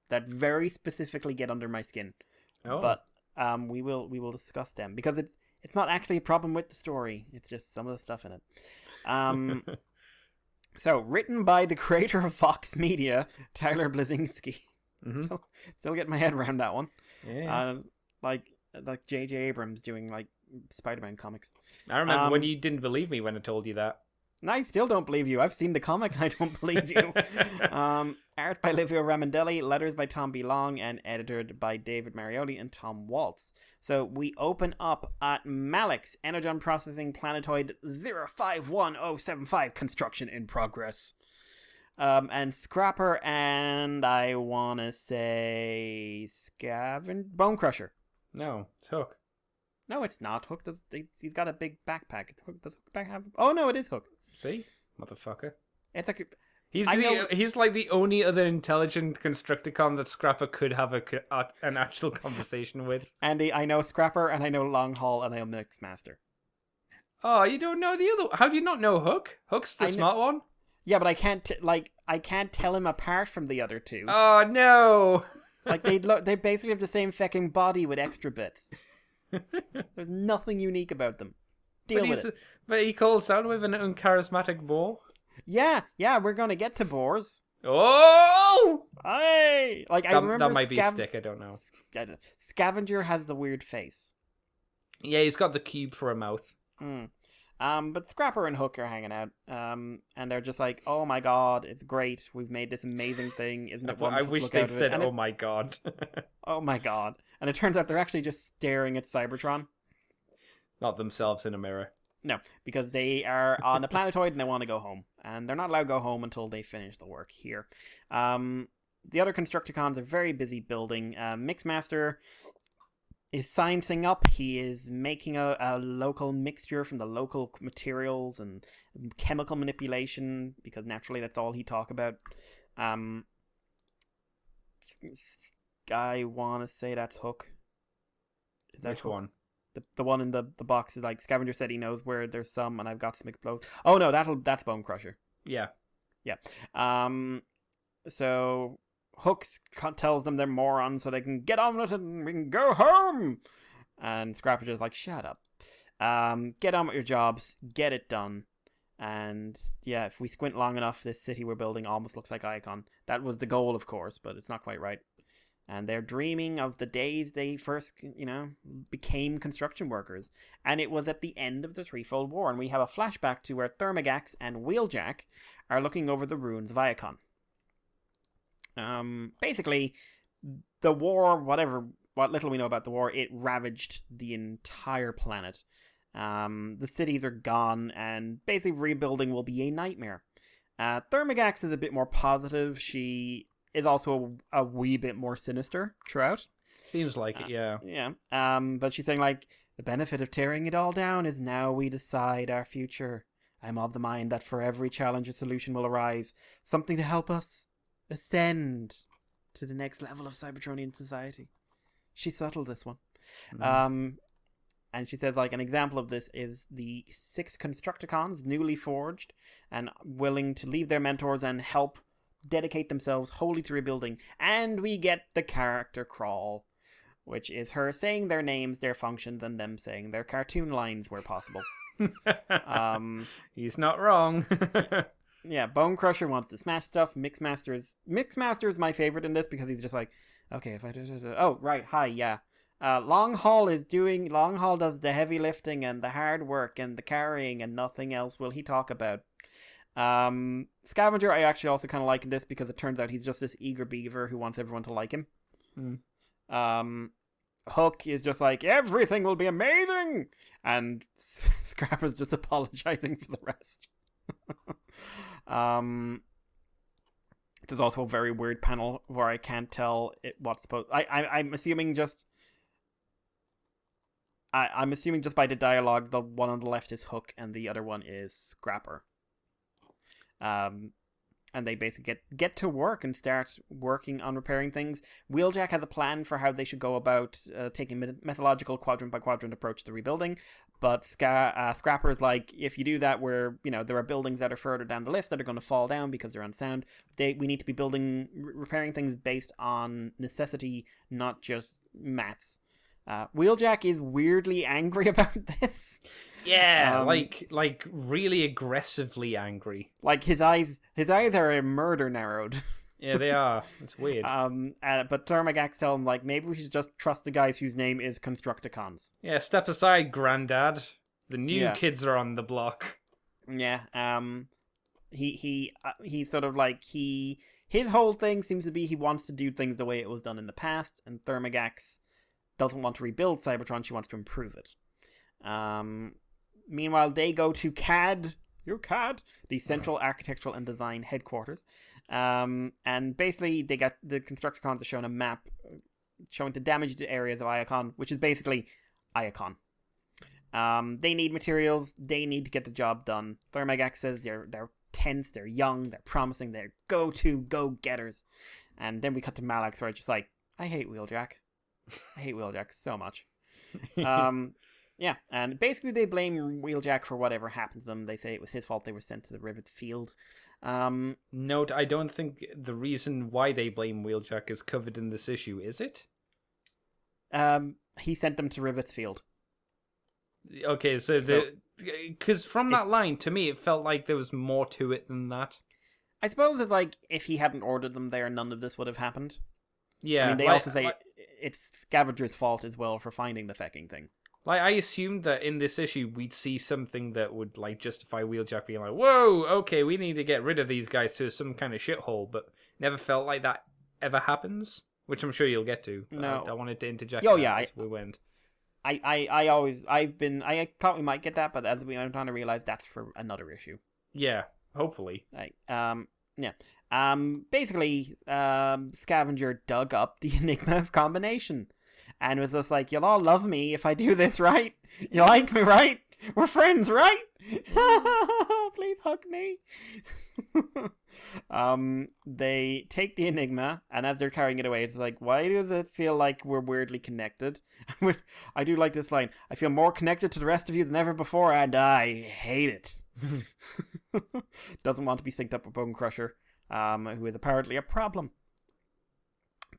that very specifically get under my skin. Oh. But we will discuss them because it's not actually a problem with the story. It's just some of the stuff in it. So, written by the creator of Fox Media, Tyler Blazinski. Mm-hmm. Still getting my head around that one. Yeah. Like J.J. Abrams doing like Spider-Man comics. I remember when you didn't believe me when I told you that. And I still don't believe you. I've seen the comic. I don't believe you. Art by Livio Ramondelli, letters by Tom B. Long, and edited by David Mariotti and Tom Waltz. So we open up at Malix, Energon Processing Planetoid 051075, construction in progress. And Scrapper and I want to say Bone Crusher. No, it's Hook. No, it's not. Hook he's got a big backpack. Does Hook have? Oh no, it is Hook. See, motherfucker. It's like he's like the only other intelligent Constructicon that Scrapper could have an actual conversation with. Andy, I know Scrapper and I know Long Haul and I know Mixmaster. Oh, you don't know the other? How do you not know Hook? Hook's the smart one. Yeah, but I can't tell him apart from the other two. Oh no! Like they basically have the same fucking body with extra bits. There's nothing unique about them. Deal with it. But he calls Soundwave an uncharismatic boar. Yeah, we're gonna get to boars. Oh! Hey! I remember that might be a stick. I don't know. Scavenger has the weird face. Yeah, he's got the cube for a mouth. But Scrapper and Hook are hanging out. And they're just like, "Oh my god, it's great! We've made this amazing thing. Isn't it wonderful?" I wish they'd said, "Oh my god." Oh my god! And it turns out they're actually just staring at Cybertron. Not themselves in a mirror. No, because they are on a planetoid and they want to go home. And they're not allowed to go home until they finish the work here. The other Constructicons are very busy building. Mixmaster is sciencing up. He is making a local mixture from the local materials and chemical manipulation, because naturally that's all he talk about. I want to say that's Hook. Is that Which Hook? one? The one in the box is like, Scavenger said he knows where there's some, and I've got some explodes. Oh no, that's Bone Crusher. Yeah. So Hooks tells them they're morons, so they can get on with it and we can go home. And Scrapper's just like, shut up. Get on with your jobs, get it done. And yeah, if we squint long enough, this city we're building almost looks like Icon. That was the goal, of course, but it's not quite right. And they're dreaming of the days they first, became construction workers. And it was at the end of the Threefold War. And we have a flashback to where Thermogax and Wheeljack are looking over the ruins of Iacon. Basically, the war, what little we know about the war, it ravaged the entire planet. The cities are gone, and basically rebuilding will be a nightmare. Thermagax is a bit more positive. She is also a wee bit more sinister throughout. Seems like it, yeah. Yeah. But she's saying, like, the benefit of tearing it all down is now we decide our future. I'm of the mind that for every challenge a solution will arise. Something to help us ascend to the next level of Cybertronian society. She's subtle, this one. And she says, like, an example of this is the 6 Constructicons, newly forged and willing to leave their mentors and help dedicate themselves wholly to rebuilding. And we get the character crawl, which is her saying their names, their functions, and them saying their cartoon lines where possible. He's not wrong. Yeah, Bone Crusher wants to smash stuff. Mixmaster is my favorite in this because he's just like, okay, if I do. Oh, right, hi, yeah. Long Haul does the heavy lifting and the hard work and the carrying and nothing else will he talk about. Scavenger I actually also kind of like in this because it turns out he's just this eager beaver who wants everyone to like him. Hook is just like, everything will be amazing, and Scrapper's just apologizing for the rest. There's also a very weird panel where I can't tell what's supposed. I'm assuming just. I'm assuming just by the dialogue, the one on the left is Hook and the other one is Scrapper. And they basically get to work and start working on repairing things. Wheeljack has a plan for how they should go about taking a methodological quadrant by quadrant approach to rebuilding. But Scrapper is like, if you do that, where there are buildings that are further down the list that are going to fall down because they're unsound. We need to be repairing things based on necessity, not just mats. Wheeljack is weirdly angry about this. Yeah, like really aggressively angry. Like his eyes are a murder narrowed. Yeah, they are. It's weird. But Thermagax tell him, like, maybe we should just trust the guys whose name is Constructicons. Yeah, step aside, Grandad. The new kids are on the block. Yeah. He sort of like his whole thing seems to be he wants to do things the way it was done in the past, and Thermagax doesn't want to rebuild Cybertron. She wants to improve it. Meanwhile, they go to CAD, the Central Architectural and Design Headquarters. And basically, they got the Constructicons are shown a map showing the damaged areas of Iacon, which is basically Iacon. They need materials. They need to get the job done. Thermagax says they're tense, they're young, they're promising, they're go-getters. And then we cut to Malax, where it's just like, I hate Wheeljack. I hate Wheeljack so much. Yeah, and basically they blame Wheeljack for whatever happened to them. They say it was his fault they were sent to the Rivet Field. Note, I don't think the reason why they blame Wheeljack is covered in this issue, is it? He sent them to Rivet Field. Okay, so because from that line, to me, it felt like there was more to it than that. I suppose it's like, if he hadn't ordered them there, none of this would have happened. Yeah. I mean, they also say it's Scavenger's fault as well for finding the fecking thing. Like, I assumed that in this issue, we'd see something that would, like, justify Wheeljack being like, whoa, okay, we need to get rid of these guys to some kind of shithole, but never felt like that ever happens, which I'm sure you'll get to. No. I wanted to interject as we went. I thought we might get that, but as we went on, I realized that's for another issue. Yeah, hopefully. Basically, Scavenger dug up the Enigma of Combination and was just like, you'll all love me if I do this, right? You like me, right? We're friends, right? Please hug me. They take the Enigma, and as they're carrying it away, it's like, why does it feel like we're weirdly connected? I do like this line. I feel more connected to the rest of you than ever before, and I hate it. Doesn't want to be synced up with Bone Crusher, who is apparently a problem.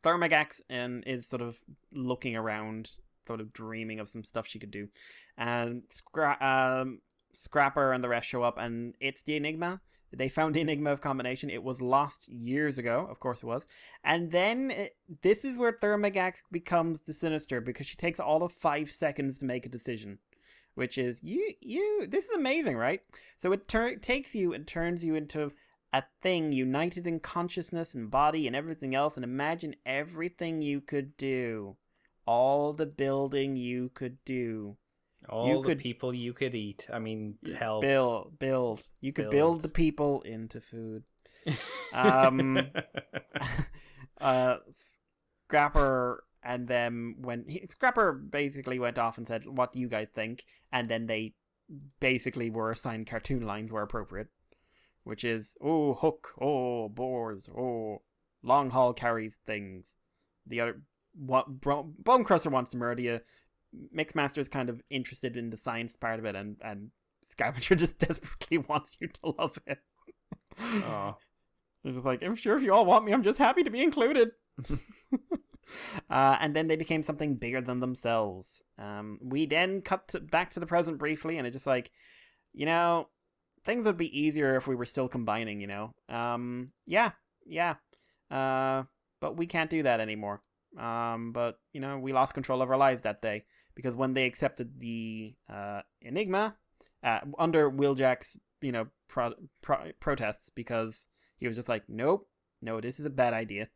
Thermagax is sort of looking around, sort of dreaming of some stuff she could do. And Scrapper and the rest show up, and it's the Enigma. They found the Enigma of Combination. It was lost years ago. Of course it was. And then this is where Thermagax becomes the Sinister, because she takes all of 5 seconds to make a decision. Which is, this is amazing, right? So it takes you and turns you into a thing united in consciousness and body and everything else, and imagine everything you could do. All the building you could do. All the people you could eat. I mean, help. Build. You could build the people into food. Um, Scrapper and them Scrapper basically went off and said, "What do you guys think?" And then they basically were assigned cartoon lines where appropriate, which is hook, boars, long haul carries things. The other Bone Crusher wants to murder you. Mixmaster is kind of interested in the science part of it, and Scavenger just desperately wants you to love it. Oh. It's just like, I'm sure if you all want me, I'm just happy to be included. And then they became something bigger than themselves. We then cut back to the present briefly, and it's just like, things would be easier if we were still combining, but we can't do that anymore. But we lost control of our lives that day, because when they accepted the Enigma, under Wheeljack's, protests, because he was just like, no, this is a bad idea.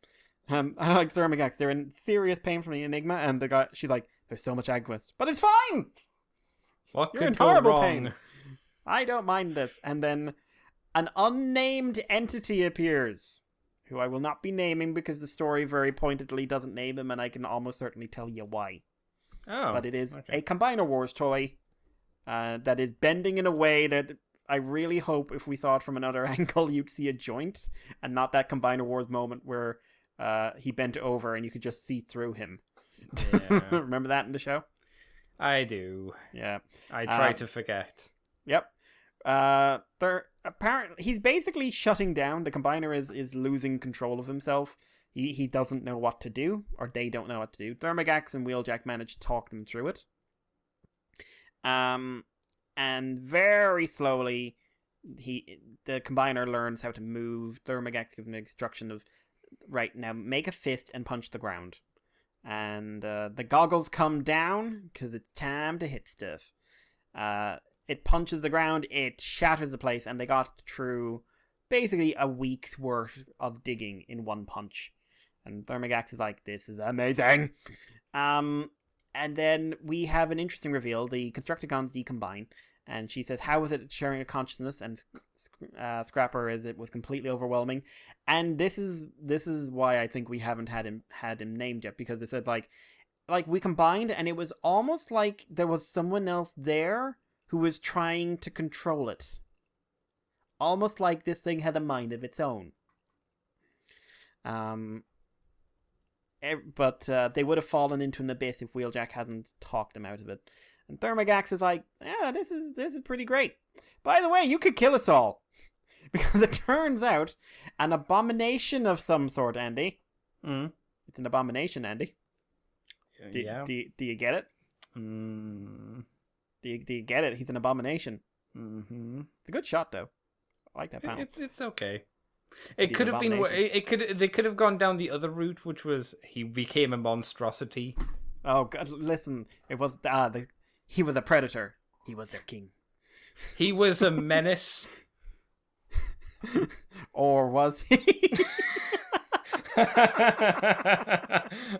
I like Thermogax. They're in serious pain from the Enigma, and she's like, there's so much Agnes, but it's fine. What You're could in go horrible wrong? pain. I don't mind this. And then an unnamed entity appears, who I will not be naming because the story very pointedly doesn't name him, and I can almost certainly tell you why. Oh, but it is okay. a Combiner Wars toy that is bending in a way that I really hope if we saw it from another angle, you'd see a joint, and not that Combiner Wars moment where he bent over and you could just see through him. Yeah. Remember that in the show? I do. Yeah. I try to forget. Yep. He's basically shutting down. The Combiner is losing control of himself. He doesn't know what to do, or they don't know what to do. Thermogax and Wheeljack manage to talk them through it. And very slowly, the Combiner learns how to move. Thermogax gives him the instruction of, right, now make a fist and punch the ground. And the goggles come down, because it's time to hit stuff. It punches the ground, it shatters the place, and they got through basically a week's worth of digging in one punch. And Thermogax is like, this is amazing! And then we have an interesting reveal. The Constructicons decombine, and she says, how was it sharing a consciousness? And Scrapper it was completely overwhelming. And this is why I think we haven't had him named yet, because it said like we combined, and it was almost like there was someone else there who was trying to control it. Almost like this thing had a mind of its own. But they would have fallen into an abyss if Wheeljack hadn't talked them out of it. And Thermogax is like, yeah, this is pretty great. By the way, you could kill us all. Because it turns out an abomination of some sort, Andy. Mm. It's an abomination, Andy. Yeah. Do you get it? Mm. Do you get it? He's an abomination. Mm-hmm. It's a good shot, though. I like that panel. It's okay. It could have been. They could have gone down the other route, which was he became a monstrosity. Oh God! Listen, it was he was a predator. He was their king. He was a menace. Or was he?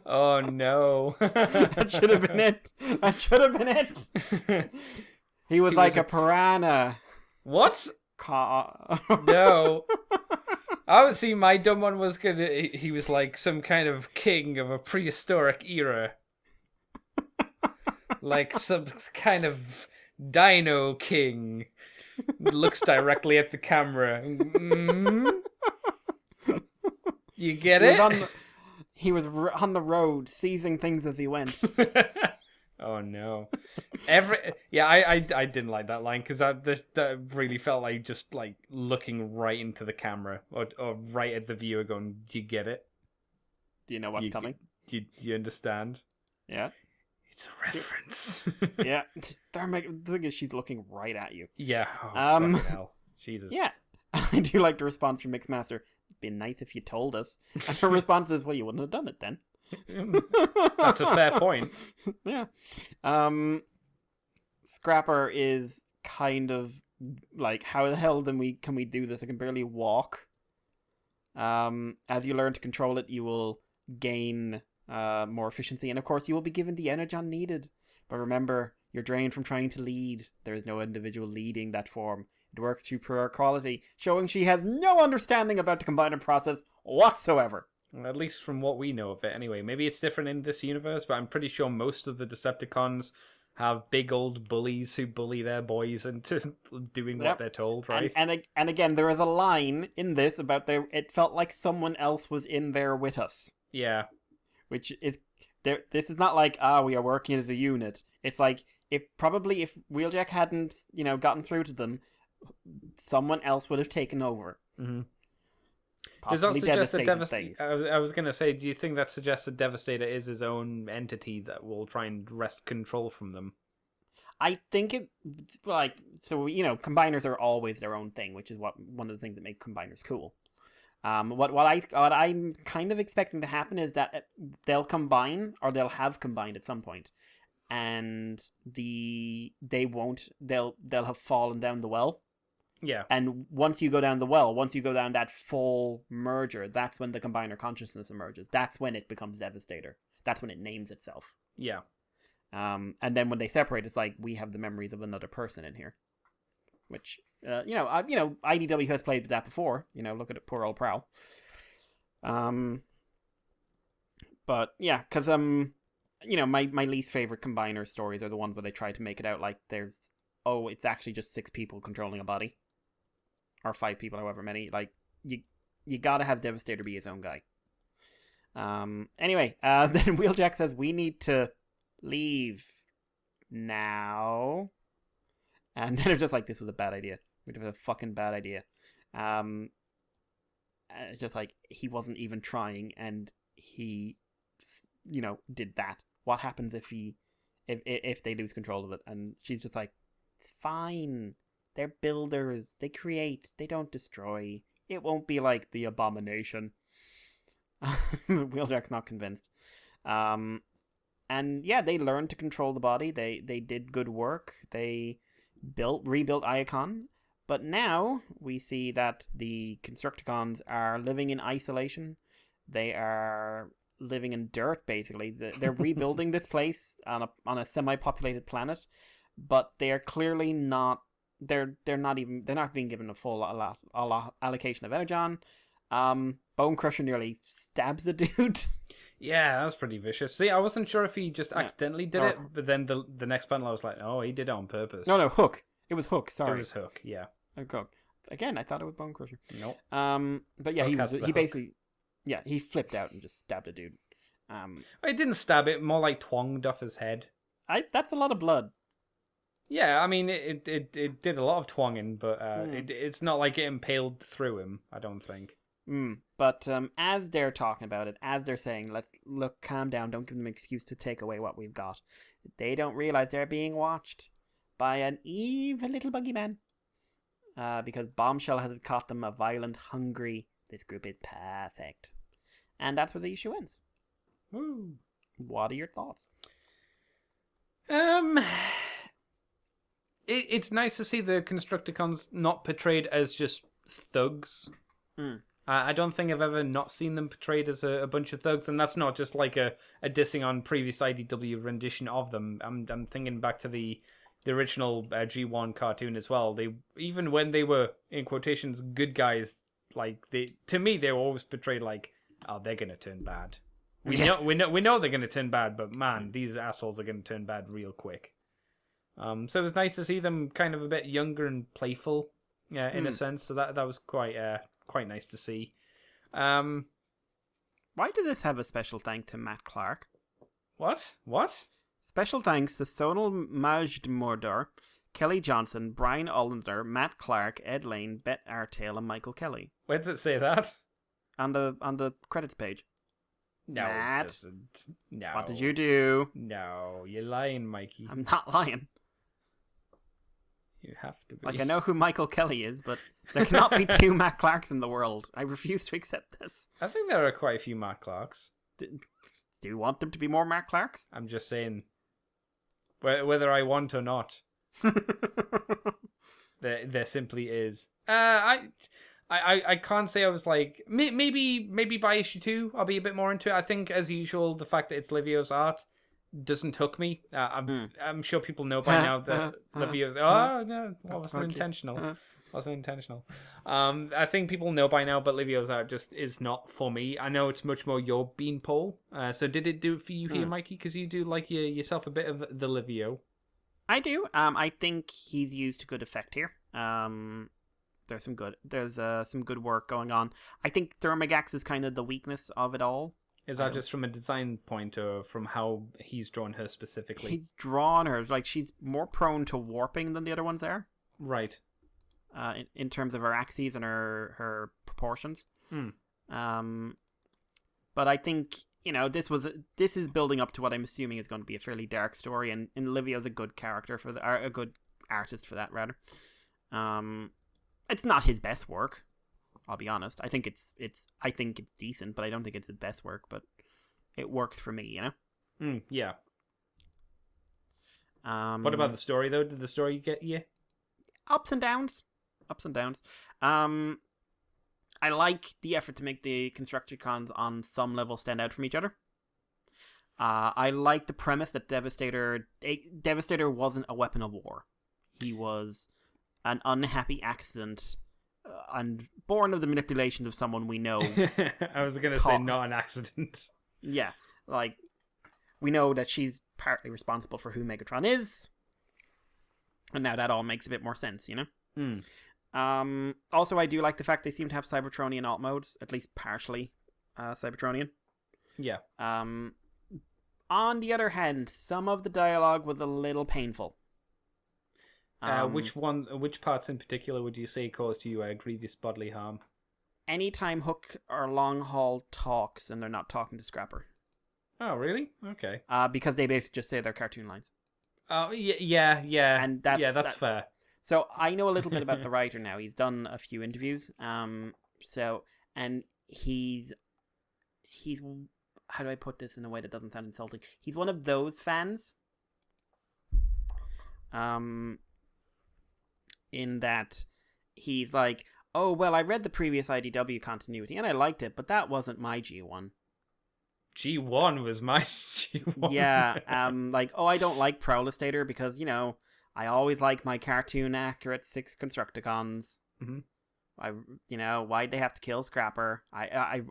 Oh no! That should have been it. He was like a piranha. What? No. I would see my dumb one was he was like some kind of king of a prehistoric era. Like some kind of dino king. Looks directly at the camera. You get it? He was on the road, seizing things as he went. Oh no! I didn't like that line because that really felt like just like looking right into the camera or right at the viewer, going, "Do you get it? Do you know what's coming? Do you understand?" Yeah, it's a reference. Yeah, the thing is, she's looking right at you. Yeah. Oh, fucking hell. Jesus. Yeah, I do like the response from Mixmaster. It'd be nice if you told us. And her response is, "Well, you wouldn't have done it then." That's a fair point. Yeah. Scrapper is kind of like, how the hell can we do this? I can barely walk. As you learn to control it, you will gain more efficiency, and of course you will be given the energon needed. But remember, you're drained from trying to lead. There is no individual leading that form. It works through pure quality, showing she has no understanding about the combiner process whatsoever. At least from what we know of it, anyway. Maybe it's different in this universe, but I'm pretty sure most of the Decepticons have big old bullies who bully their boys into doing what they're told, right? And again, there is a line in this about it felt like someone else was in there with us. Yeah. Which is, this is not like, we are working as a unit. It's like, if Wheeljack hadn't, gotten through to them, someone else would have taken over. Mm-hmm. Does that suggest that Devastator? I was going to say, do you think that suggests that Devastator is his own entity that will try and wrest control from them? I think combiners are always their own thing, which is one of the things that make combiners cool. What I'm kind of expecting to happen is that they'll combine, or they'll have combined at some point, and they'll have fallen down the well. Yeah. And once you go down the well, once you go down that full merger, that's when the combiner consciousness emerges. That's when it becomes Devastator. That's when it names itself. Yeah. And then when they separate, it's like, we have the memories of another person in here. Which, IDW has played with that before. Look at it, poor old Prowl. But yeah, because my least favorite combiner stories are the ones where they try to make it out like it's actually just 6 people controlling a body, or 5 people, however many. Like, you gotta have Devastator be his own guy. Anyway, then Wheeljack says we need to leave now. And then it's just like, this was a bad idea. It was a fucking bad idea. It's just like, he wasn't even trying, and he, did that. What happens if they lose control of it? And she's just like, it's fine. They're builders. They create. They don't destroy. It won't be like the Abomination. Wheeljack's not convinced. And yeah, they learned to control the body. They did good work. They rebuilt Iacon, but now we see that the Constructicons are living in isolation. They are living in dirt, basically. They're rebuilding this place on a semi-populated planet, but they are clearly not. They're not being given a full allocation of energon. Bone Crusher nearly stabs the dude. Yeah, that was pretty vicious. See, I wasn't sure if he just accidentally did it, but then the next panel I was like, oh, he did it on purpose. No, Hook. It was Hook, sorry. It was Hook, yeah. Hook. Again, I thought it was Bone Crusher. Nope. But yeah, he basically, he flipped out and just stabbed a dude. He didn't stab it, more like twonged off his head. That's a lot of blood. Yeah, I mean, it did a lot of twonging, but it's not like it impaled through him, I don't think. But as they're talking about it, as they're saying, let's calm down, don't give them an excuse to take away what we've got, they don't realize they're being watched by an evil little boogeyman. Because Bombshell has caught them a violent, hungry, this group is perfect. And that's where the issue ends. Woo. What are your thoughts? It's nice to see the Constructicons not portrayed as just thugs. I don't think I've ever not seen them portrayed as a bunch of thugs, and that's not just like a dissing on previous IDW rendition of them. I'm thinking back to the original G1 cartoon as well. They, even when they were in quotations good guys, like to me they were always portrayed like, oh, they're gonna turn bad. We know they're gonna turn bad, but man, these assholes are gonna turn bad real quick. So it was nice to see them kind of a bit younger and playful, in a sense. So that was quite nice to see. Why did this have a special thank to Matt Clark? What? Special thanks to Sonal Majdmordor, Kelly Johnson, Brian Ollender, Matt Clark, Ed Lane, Bet Artail, and Michael Kelly. Where does it say that? On the credits page. No, Matt, it doesn't. No. What did you do? No, you're lying, Mikey. I'm not lying. You have to be. Like, I know who Michael Kelly is, but there cannot be 2 Matt Clarks in the world. I refuse to accept this. I think there are quite a few Matt Clarks. Do you want them to be more Matt Clarks? I'm just saying, whether I want or not, there simply is. I I can't say I was like maybe by issue 2 I'll be a bit more into it. I think as usual the fact that it's Livio's art doesn't hook me. I'm sure people know by now that Livio's no, that wasn't intentional. Wasn't intentional. I think people know by now, but Livio's art just is not for me. I know it's much more your beanpole. So did it do it for you here, Mikey? Because you do like yourself a bit of the Livio. I do. I think he's used to good effect here. There's some good work going on. I think Thermogax is kind of the weakness of it all. Is that just from a design point or from how he's drawn her specifically? He's drawn her like she's more prone to warping than the other ones are. Right. In terms of her axes and her proportions. But I think, this is building up to what I'm assuming is going to be a fairly dark story, and Livio's a good character a good artist for that, rather. It's not his best work, I'll be honest. I think it's decent, but I don't think it's his best work, but it works for me, Yeah. What about the story, though? Did the story get you? Ups and downs. I like the effort to make the Constructicons on some level stand out from each other. I like the premise that Devastator wasn't a weapon of war. He was an unhappy accident and born of the manipulation of someone we know. I was going to say not an accident. Yeah, like, we know that she's partly responsible for who Megatron is. And now that all makes a bit more sense, Also, I do like the fact they seem to have Cybertronian alt modes, at least partially Cybertronian. Yeah. On the other hand, some of the dialogue was a little painful. Which parts in particular would you say caused you grievous bodily harm? Anytime Hook or Long Haul talks and they're not talking to Scrapper. Oh, really? Okay. Because they basically just say their cartoon lines. Oh, yeah. And that's fair. So I know a little bit about the writer now. He's done a few interviews. And he's how do I put this in a way that doesn't sound insulting? He's one of those fans. In that he's like, oh, well, I read the previous IDW continuity and I liked it, but that wasn't my G1. G1 was my G1. Yeah, I don't like Prowlestator because, I always like my cartoon accurate 6 Constructicons. Mm-hmm. Why'd they have to kill Scrapper? I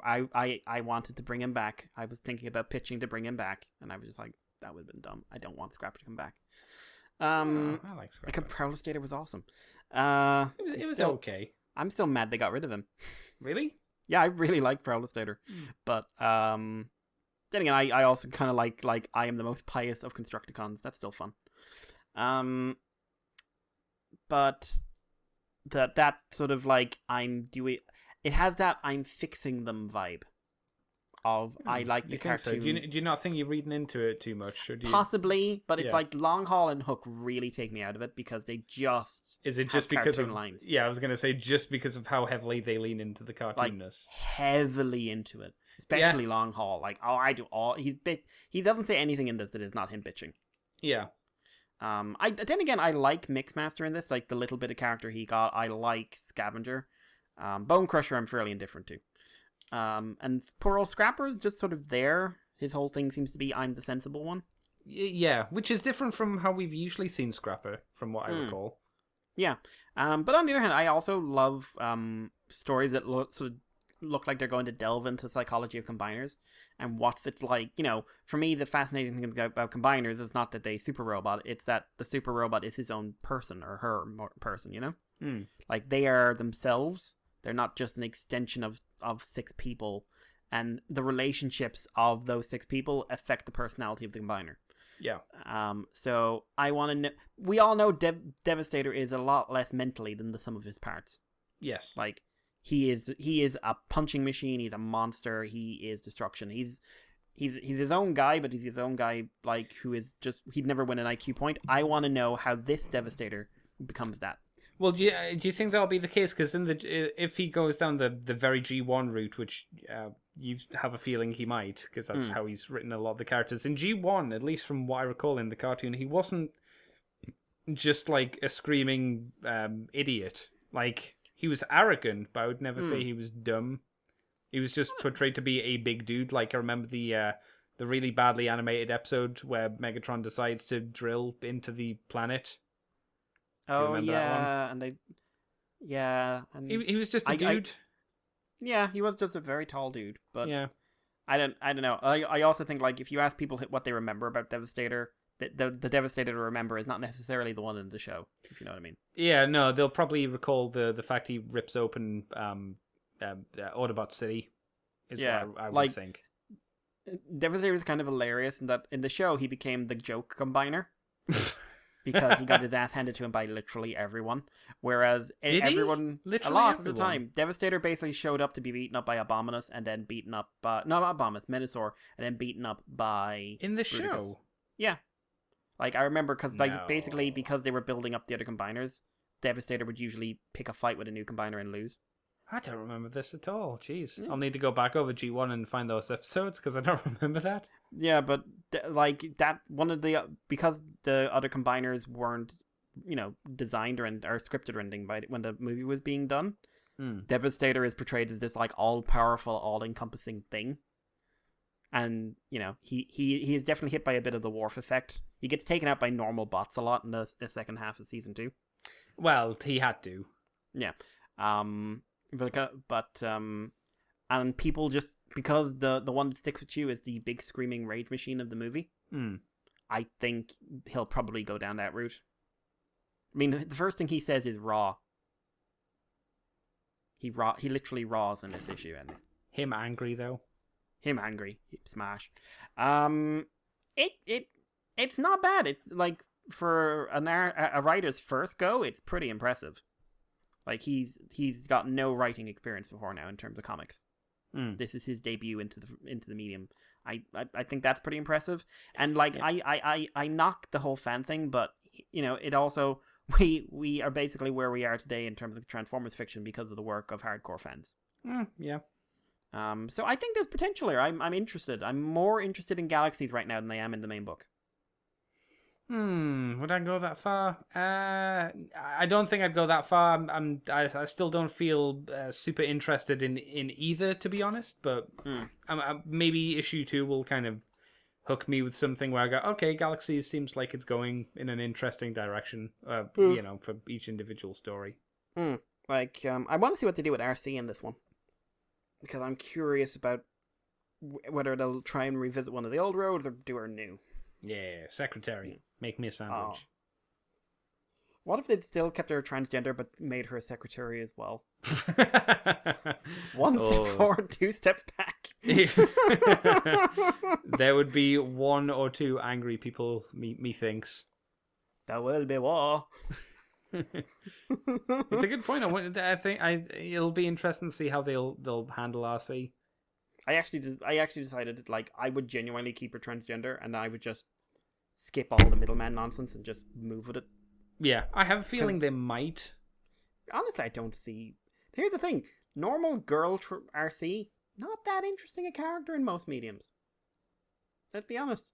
wanted to bring him back. I was thinking about pitching to bring him back, and I was just like, that would have been dumb. I don't want Scrapper to come back. I like Scrapper. Because Prowlestator was awesome. It was okay. I'm still mad they got rid of him. Really? Yeah, I really like Prowlestator. But, then again, I also kind of like I am the most pious of Constructicons. That's still fun. But that sort of like it has that I'm fixing them vibe of I like the cartoon. So? Do you not think you're reading into it too much? Or do you... Possibly, but it's like Long Haul and Hook really take me out of it because they just is it just because of lines? Yeah, I was gonna say just because of how heavily they lean into the cartoonness, heavily into it, especially Long Haul. Like, I do all he doesn't say anything in this that is not him bitching. Yeah. Then again, I like Mixmaster in this, like the little bit of character he got. I like Scavenger. Bone Crusher I'm fairly indifferent to. And poor old Scrapper is just sort of there. His whole thing seems to be I'm the sensible one. Yeah, which is different from how we've usually seen Scrapper, from what I recall. Yeah. But on the other hand, I also love stories that look like they're going to delve into the psychology of combiners and what's it like. For me, the fascinating thing about combiners is not that they super robot, it's that the super robot is his own person or her person, Like, they are themselves. They're not just an extension of 6 people, and the relationships of those 6 people affect the personality of the combiner. Yeah. So I want to know. We all know Devastator is a lot less mentally than the sum of his parts. Yes. Like, he is a punching machine. He's a monster. He is destruction. He's his own guy, but he's his own guy. Like, who is just he'd never win an IQ point. I want to know how this Devastator becomes that. Well, do you think that'll be the case? Because if he goes down the very G1 route, which you have a feeling he might, because that's how he's written a lot of the characters in G1, at least from what I recall in the cartoon, he wasn't just like a screaming idiot. Like, he was arrogant, but I would never say he was dumb. He was just portrayed to be a big dude. Like I remember the really badly animated episode where Megatron decides to drill into the planet. Oh yeah, and and he was just a dude. Yeah, he was just a very tall dude. But yeah, I don't know. I also think like if you ask people what they remember about Devastator, the Devastator to remember is not necessarily the one in the show. If you know what I mean. Yeah, no, they'll probably recall the fact he rips open Autobot City. Is what I would think. Devastator is kind of hilarious in that in the show he became the joke combiner because he got his ass handed to him by literally everyone. Whereas everyone, literally a lot everyone? of the time, Devastator basically showed up to be beaten up by Abominus and then beaten up by not Abominus, Menasor, and then beaten up by in the Bruticus. show. Yeah, like I remember because basically because they were building up the other combiners, Devastator would usually pick a fight with a new combiner and lose. I don't remember this at all. Jeez. Yeah. I'll need to go back over G1 and find those episodes because I don't remember that. Yeah, but like that one of the because the other combiners weren't, designed or scripted or anything by when the movie was being done. Devastator is portrayed as this like all-powerful, all-encompassing thing. And, he is definitely hit by a bit of the Worf effect. He gets taken out by normal bots a lot in the second half of season 2. Well, he had to. Yeah. And people just because the one that sticks with you is the big screaming rage machine of the movie. I think he'll probably go down that route. I mean, the first thing he says is raw. He literally raws in this issue, Andy. Him angry though. Him angry, smash. It's not bad. It's like for a writer's first go, it's pretty impressive. Like he's got no writing experience before now in terms of comics. This is his debut into the medium. I think that's pretty impressive. And like I knock the whole fan thing, but it also we are basically where we are today in terms of Transformers fiction because of the work of hardcore fans. Yeah. So I think there's potential here. I'm interested. I'm more interested in Galaxies right now than I am in the main book. Would I go that far? I don't think I'd go that far. I still don't feel super interested in either, to be honest. But maybe issue 2 will kind of hook me with something where I go, okay, Galaxies seems like it's going in an interesting direction. For each individual story. Like I want to see what they do with RC in this one because I'm curious about whether they'll try and revisit one of the old roads or do her new. Yeah, secretary. Make me a sandwich. Oh. What if they'd still kept her transgender but made her a secretary as well? One step forward, 2 steps back. There would be 1 or 2 angry people, methinks. There will be war. It's a good point. I think it'll be interesting to see how they'll handle RC. I actually decided that, like, I would genuinely keep her transgender, and I would just skip all the middleman nonsense and just move with it. Yeah, I have a feeling they might. Honestly, I don't see. Here's the thing: normal girl RC, not that interesting a character in most mediums. Let's be honest.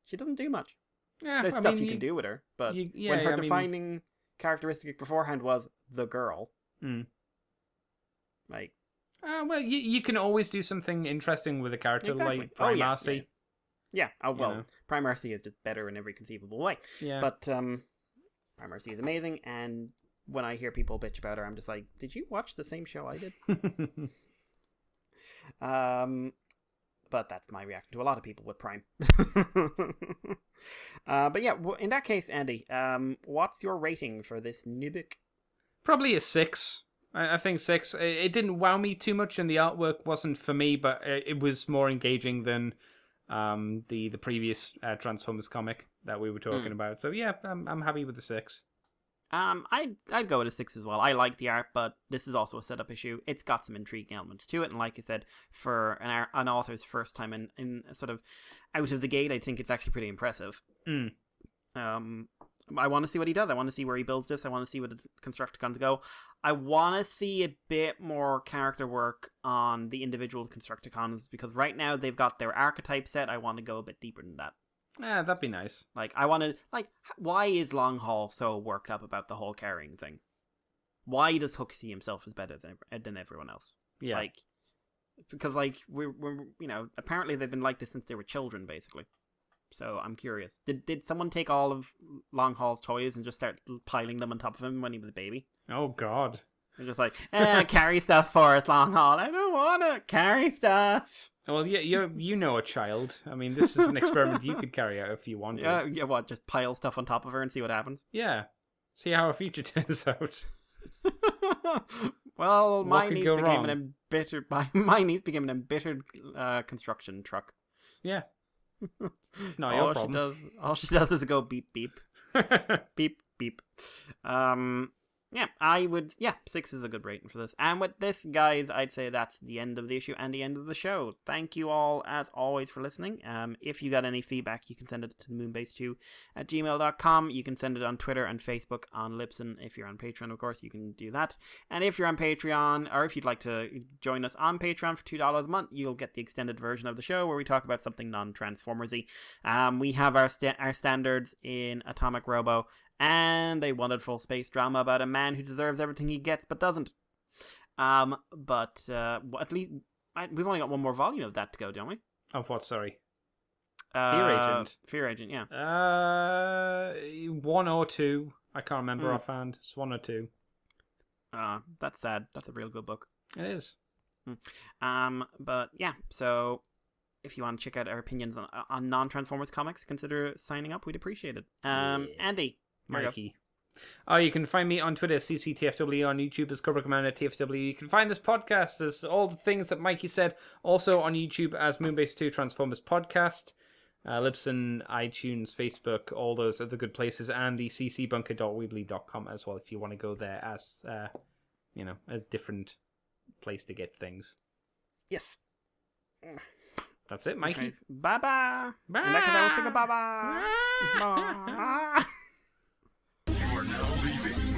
She doesn't do much. Yeah, there's stuff you can do with her, but when her defining characteristic beforehand was the girl, like. Well, you can always do something interesting with a character like Prime RC. Yeah. Oh, well, Prime RC is just better in every conceivable way. Yeah. But Prime RC is amazing, and when I hear people bitch about her, I'm just like, did you watch the same show I did? But that's my reaction to a lot of people with Prime. But yeah, in that case, Andy, what's your rating for this new book? Probably a 6. I think 6. It didn't wow me too much, and the artwork wasn't for me, but it was more engaging than the previous Transformers comic that we were talking about. So yeah, I'm happy with the 6. I'd go with a 6 as well. I like the art, but this is also a setup issue. It's got some intriguing elements to it, and like I said, for an author's first time in sort of out of the gate, I think it's actually pretty impressive. I want to see what he does. I want to see where he builds this. I want to see what the Constructicons go. I want to see a bit more character work on the individual Constructicons because right now they've got their archetype set. I want to go a bit deeper than that. Yeah, that'd be nice. Like, I want to, like, why is Long Haul so worked up about the whole carrying thing? why does Hook see himself as better than everyone else? Yeah. Like, because like we're apparently they've been like this since they were children, basically. So I'm curious. Did someone take all of Long Haul's toys and just start piling them on top of him when he was a baby? Oh God. They're just like, carry stuff for us, Long Haul. I don't want to carry stuff. Well, yeah, you know a child. I mean, this is an experiment you could carry out if you wanted. Yeah, what? Just pile stuff on top of her and see what happens? Yeah. See how our future turns out. Well, my could niece go became wrong? an embittered construction truck. Yeah. It's not your problem. All she does is go beep beep. Beep beep. Yeah, 6 is a good rating for this. And with this, guys, I'd say that's the end of the issue and the end of the show. Thank you all, as always, for listening. If you got any feedback, you can send it to moonbase2@gmail.com. You can send it on Twitter and Facebook on Libsyn. If you're on Patreon, of course, you can do that. And if you're on Patreon, or if you'd like to join us on Patreon for $2 a month, you'll get the extended version of the show where we talk about something non-Transformers-y. We have our standards in Atomic Robo, and a wonderful space drama about a man who deserves everything he gets but doesn't. But at least we've only got one more volume of that to go, don't we? Of what? Sorry. Fear Agent. Fear Agent, yeah. 1 or 2. I can't remember offhand. It's 1 or 2. That's sad. That's a real good book. It is. But yeah, so if you want to check out our opinions on non-Transformers comics, consider signing up. We'd appreciate it. Andy. Mikey. You can find me on Twitter, CCTFW, on YouTube as Cobra Commander TFW. You can find this podcast as all the things that Mikey said, also on YouTube as Moonbase 2 Transformers Podcast, Libsyn, iTunes, Facebook, all those other good places, and the ccbunker.weebly.com as well, if you want to go there as, a different place to get things. Yes. That's it, Mikey. Okay. Bye-bye. Bye. Next I will sing a bye-bye. Bye. You are now leaving